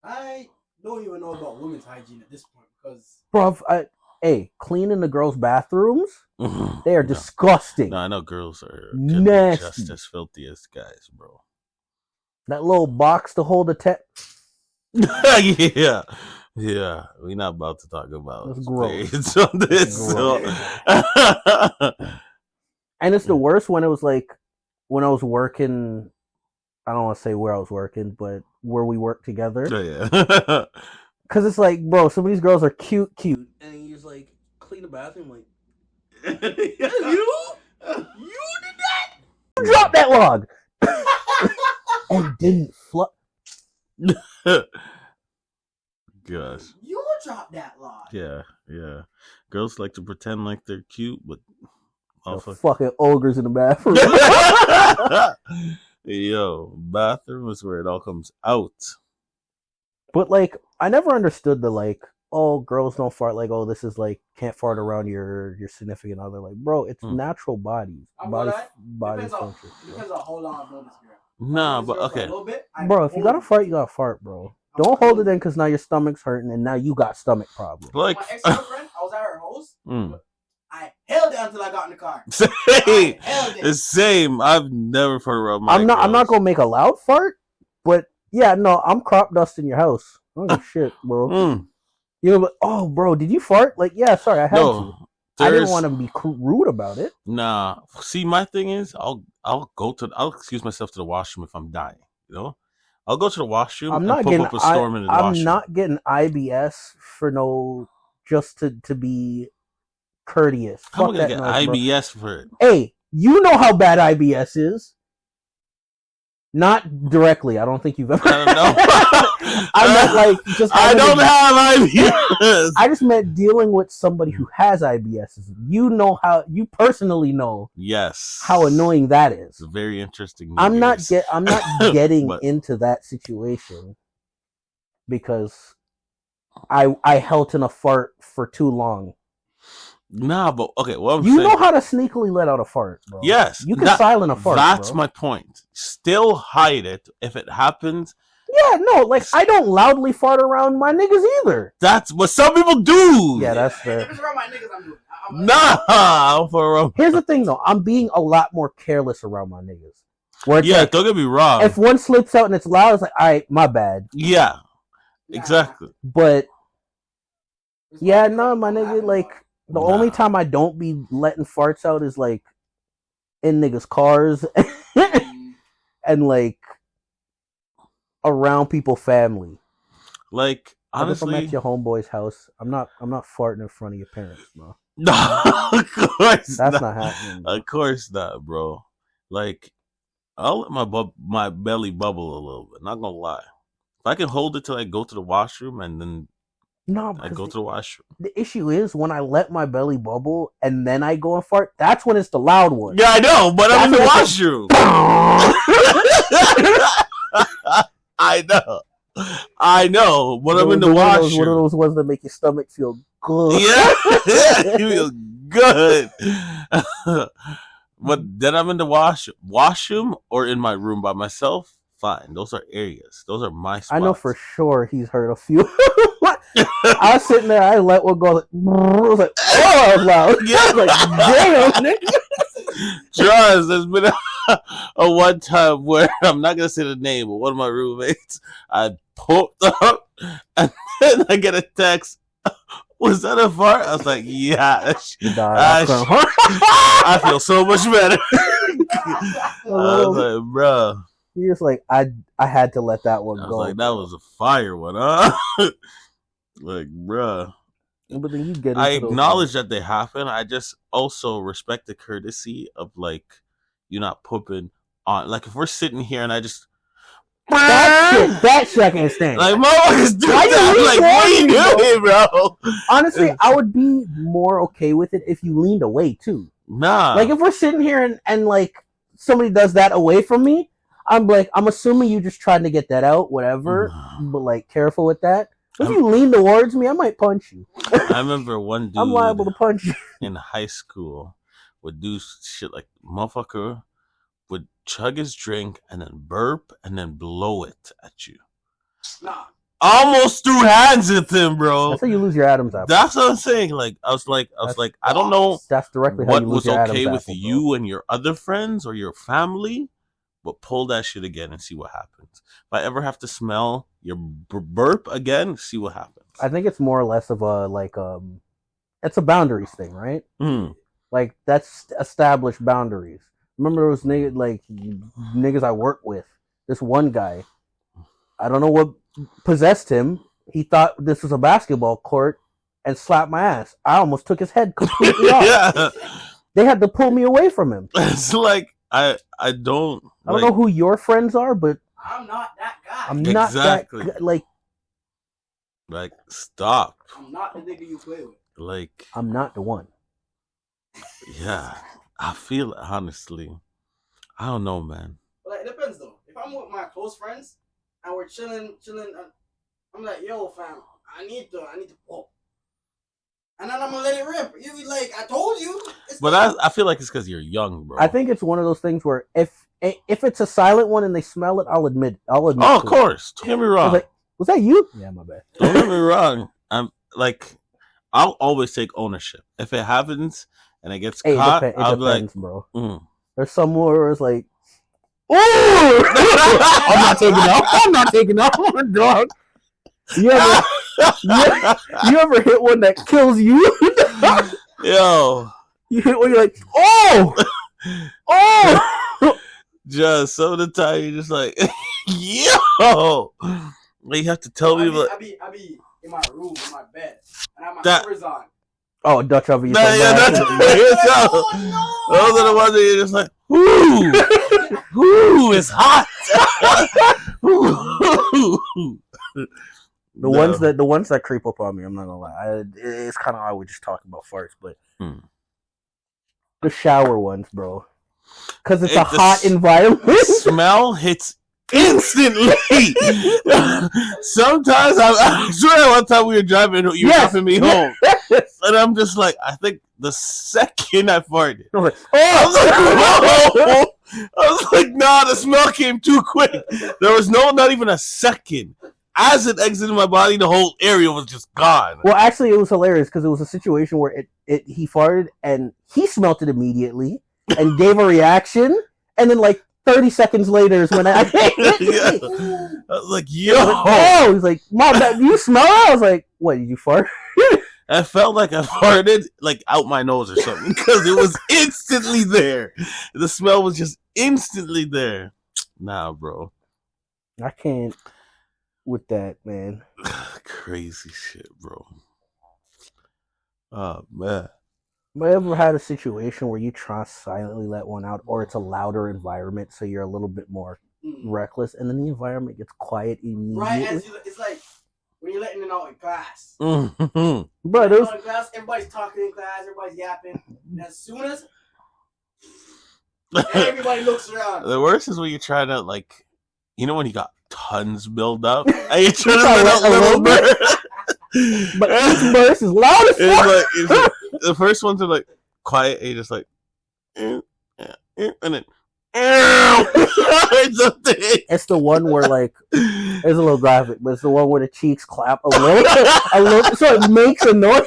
I don't even know about women's hygiene at this point because bro. Hey, cleaning the girls' bathrooms, No, they are disgusting. I know girls are can be Nasty. just as filthy as guys, bro. That little box to hold the Yeah. Yeah. We're not about to talk about That's gross. spades on this. So. And it's the worst when it was like when I was working. I don't want to say where I was working, but where we work together. Oh, yeah. Because it's like, bro, some of these girls are cute, and you just like clean the bathroom, like you did that. Drop that log, and didn't flush. Gosh. you dropped that log. Yeah. Yeah. Girls like to pretend like they're cute, but Fucking ogres in the bathroom. Yo, bathroom is where it all comes out. But like, I never understood the like, oh, girls don't fart. Like, oh, this is like can't fart around your significant other. Like, bro, it's natural bodies, I'm body gonna lie, body Depends function. on how long I've known this girl. Nah, Known this but girl for a okay. little bit, Bro, if you gotta fart, you gotta fart, bro. Don't hold it in because now your stomach's hurting and now you got stomach problems. My ex-girlfriend, I was at her house. I held it until I got in the car. Same. The same. I've never farted around my I'm not gonna make a loud fart, but yeah, no, I'm crop dusting your house. I don't give a shit, bro. You know, oh, bro, did you fart? Like, yeah, sorry, I had to. I didn't want to be rude about it. Nah. See, my thing is, I'll excuse myself to the washroom if I'm dying. You know, I'll go to the washroom. I'm not getting up a storm in the washroom. I'm not getting IBS for just to be courteous. I'm gonna get IBS for it. Hey, you know how bad IBS is. Not directly. I don't think you've ever. I don't know. I meant like just. I don't have IBS. I just meant dealing with somebody who has IBS. You personally know. Yes. How annoying that is. It's very interesting. I'm not getting into that situation because I held in a fart for too long. Nah, but okay. Well, you know how to sneakily let out a fart, bro. Yes, you can silent a fart. That's my point. Still hide it if it happens. Yeah, no, like I don't loudly fart around my niggas either. That's what some people do. Yeah, that's fair. If it's around my niggas, I'm doing. Nah, here's the thing though. I'm being a lot more careless around my niggas. Where it's don't get me wrong. If one slips out and it's loud, it's like, all right, my bad. Yeah, exactly. But yeah, no, my nigga, like. The only time I don't be letting farts out is like in niggas' cars and like around people family. Like honestly, if I'm at your homeboy's house, I'm not farting in front of your parents, bro. No, of course that's not happening. Bro. Of course not, bro. Like I'll let my belly bubble a little bit. Not gonna lie, if I can hold it till I go to the washroom and then. No, I go to the washroom. The issue is when I let my belly bubble and then I go and fart. That's when it's the loud one. Yeah, I know, but I'm in the washroom. I know, but I'm in the washroom. One of those ones that make your stomach feel good. Yeah, you feel good. But then I'm in the washroom or in my room by myself. Fine, those are areas. Those are my spots. I know for sure he's heard a few. I was sitting there, I let one go. I was like, oh, I was loud. Yeah. I was like, damn, nigga. Trust, there's been a one time where I'm not gonna say the name, but one of my roommates, I popped up, and then I get a text. Was that a fart? I was like, yeah. I feel so much better. I was like, bro. You're just like, I had to let that one go. I was like, that was a fire one, huh? Like, bruh. But then you get. I acknowledge that they happen. I just also respect the courtesy of like you not pooping on. Like if we're sitting here and I just that shit I can't stand. Like motherfuckers do that. Like what are you doing, bro? Honestly, I would be more okay with it if you leaned away too. Nah. Like if we're sitting here and like somebody does that away from me, I'm like, I'm assuming you just trying to get that out, whatever. But like, careful with that. If you lean towards me, I might punch you. I remember one dude. I'm liable to punch you in high school. Would do shit like motherfucker would chug his drink and then burp and then blow it at you. Nah. Almost threw hands at him, bro. That's how you lose your Adam's apple. That's what I'm saying. Like I was like, I don't know. That's directly how you lose your Adam's apple. What was okay with you and your other friends or your family. But pull that shit again and see what happens. If I ever have to smell your burp again, see what happens. I think it's more or less of a it's a boundaries thing, right? Like that's established boundaries. Remember those niggas I work with. This one guy, I don't know what possessed him. He thought this was a basketball court and slapped my ass. I almost took his head completely off. Yeah. They had to pull me away from him. It's like I don't know who your friends are, but I'm not that guy. I'm not that like stop. I'm not the nigga you play with. Like I'm not the one. Yeah, I feel it, honestly. I don't know, man. But like, it depends though. If I'm with my close friends and we're chilling, I'm like, yo, fam, I need to pop. And then I'm gonna let it rip. You be like, I told you. But I feel like it's because you're young, bro. I think it's one of those things where if it's a silent one and they smell it, I'll admit. Oh, of course. Don't get me wrong. Like, Was that you? Yeah, my bad. Don't get me wrong. I'm like, I'll always take ownership. If it happens and it gets caught, it I'll depends, be like, bro. There's some where it's like, oh, I'm not taking off, dog. You ever hit one that kills you? Yo, you hit one, you're like, oh. Just some of the time you're just like, yo, you have to tell me. I be in my room, in my bed, and I have my covers on. Oh, Dutch oven. Those are the ones that you're just like, ooh, it's hot. The ones that creep up on me, I'm not gonna lie. It's kind of how we just talk about farts, but the shower ones, bro, because it's a hot environment. Smell hits instantly. Sometimes I swear one time we were driving, you were dropping me home, and I'm just like, I think the second I farted, I was like, nah, the smell came too quick. There was not even a second. As it exited my body, the whole area was just gone. Well, actually, it was hilarious because it was a situation where he farted and he smelt it immediately and gave a reaction, and then like 30 seconds later is when I was like, yo. He's like, Mom, you smell it? I was like, what, did you fart? I felt like I farted like out my nose or something because it was instantly there. The smell was just instantly there. Nah, bro. I can't with that, man. Crazy shit, bro. Oh, man. Have you ever had a situation where you try to silently let one out, or it's a louder environment, so you're a little bit more reckless, and then the environment gets quiet immediately? Right, it's like when you're letting it out in class. Mm-hmm. But in class, everybody's talking in class, everybody's yapping, and as soon as everybody looks around. The worst is when you're trying to, like, you know when you got tons built up, and you're trying to let out a little bit. But each burst is loud as fuck. It's like, the first ones are like quiet, and you're just like, and then it's the one where like it's a little graphic, but it's the one where the cheeks clap a little, so it makes a noise.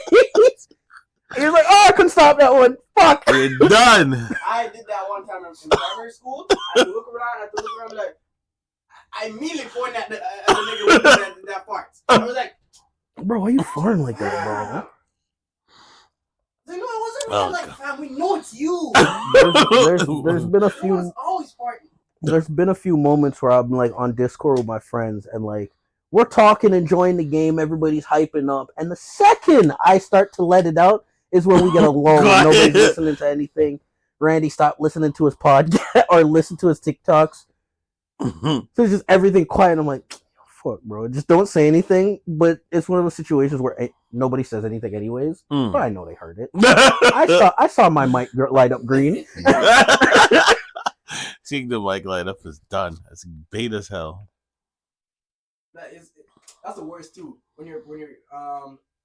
You're like, oh, I couldn't stop that one. Fuck, you're done. I did that one time in primary school. I had to look around, and like, I immediately pointed at the nigga with that farts. I was like, bro, why are you farting like that, bro? No, it wasn't me. I'm like, fam, we know it's you. There's been a few. Everyone's always farting. There's been a few moments where I'm like on Discord with my friends, and like we're talking, enjoying the game, everybody's hyping up, and the second I start to let it out is when we get a lull. Nobody's listening to anything. Randy stopped listening to his podcast or listen to his TikToks. So it's just everything quiet. And I'm like, fuck, bro, just don't say anything. But it's one of those situations where nobody says anything anyways. But I know they heard it. I saw my mic light up green. Seeing the mic light up is done. It's bait as hell. That's the worst too. When you're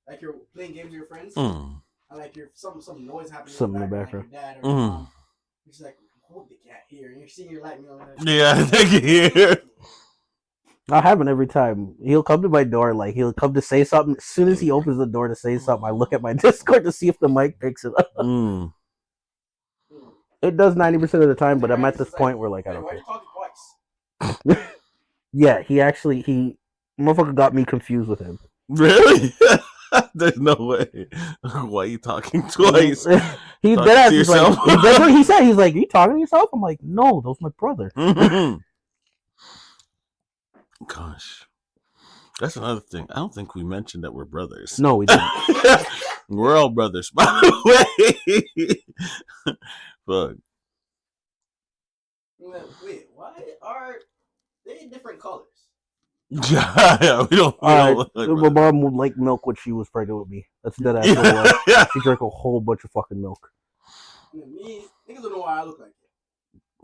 like you're playing games with your friends, and like you're some noise happening. Something in the background. Like your dad or your mom. You're just like, I hope they can't hear. And you're seeing your light on that. Yeah, they can hear. I'll happen every time. He'll come to my door, like he'll come to say something. As soon as he opens the door to say something, I look at my Discord to see if the mic picks it up. It does 90% of the time, but I'm at this point where like I don't why care. are you talking twice? Yeah, motherfucker got me confused with him. Really? There's no way. Why are you talking twice? He's dead ass. He's like, that's what he said. He's like, "Are you talking to yourself?" I'm like, "No, that was my brother." Gosh, that's another thing. I don't think we mentioned that we're brothers. No, we didn't. We're all brothers, by the way. Fuck. Wait, why are they different colors? Yeah, we don't. My mom would like milk when she was pregnant with me. That's dead ass. Yeah. She drank a whole bunch of fucking milk. Me, niggas don't know why I look like it.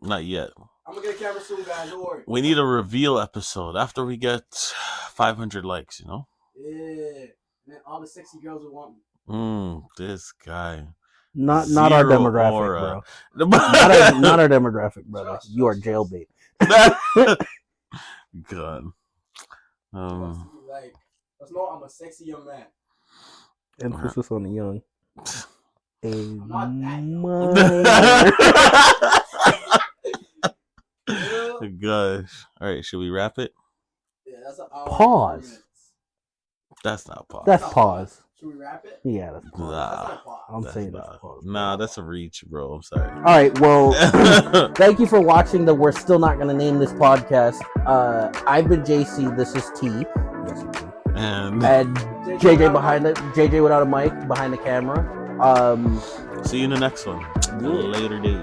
Not yet. I'm gonna get a camera soon, guys. Don't worry. We need a reveal episode after we get 500 likes. You know. Yeah. Man, all the sexy girls will want me. This guy. Not our demographic, aura. bro. not our demographic, brother. You are jailbait. God. Like, let's know I'm a sexy young man. Emphasis on the young. I'm not that young. Gosh. All right, should we wrap it? Yeah, that's an hour. Pause. That's not pause. That's pause. Should we wrap it? Yeah, that's pause. That's Nah. not pause. I'm That's saying not- that's pause. Nah, that's a reach, bro. I'm sorry. All right, well, thank you for watching the We're Still Not Gonna Name This podcast. I've been JC. This is T. Yes, T. And And JJ behind the JJ without a mic behind the camera. see you in the next one. Yeah. Later days.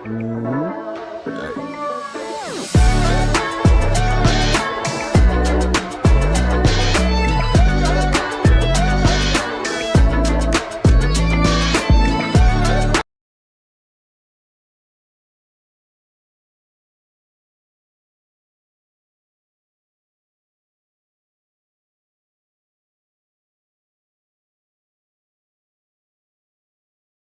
mhm. All right.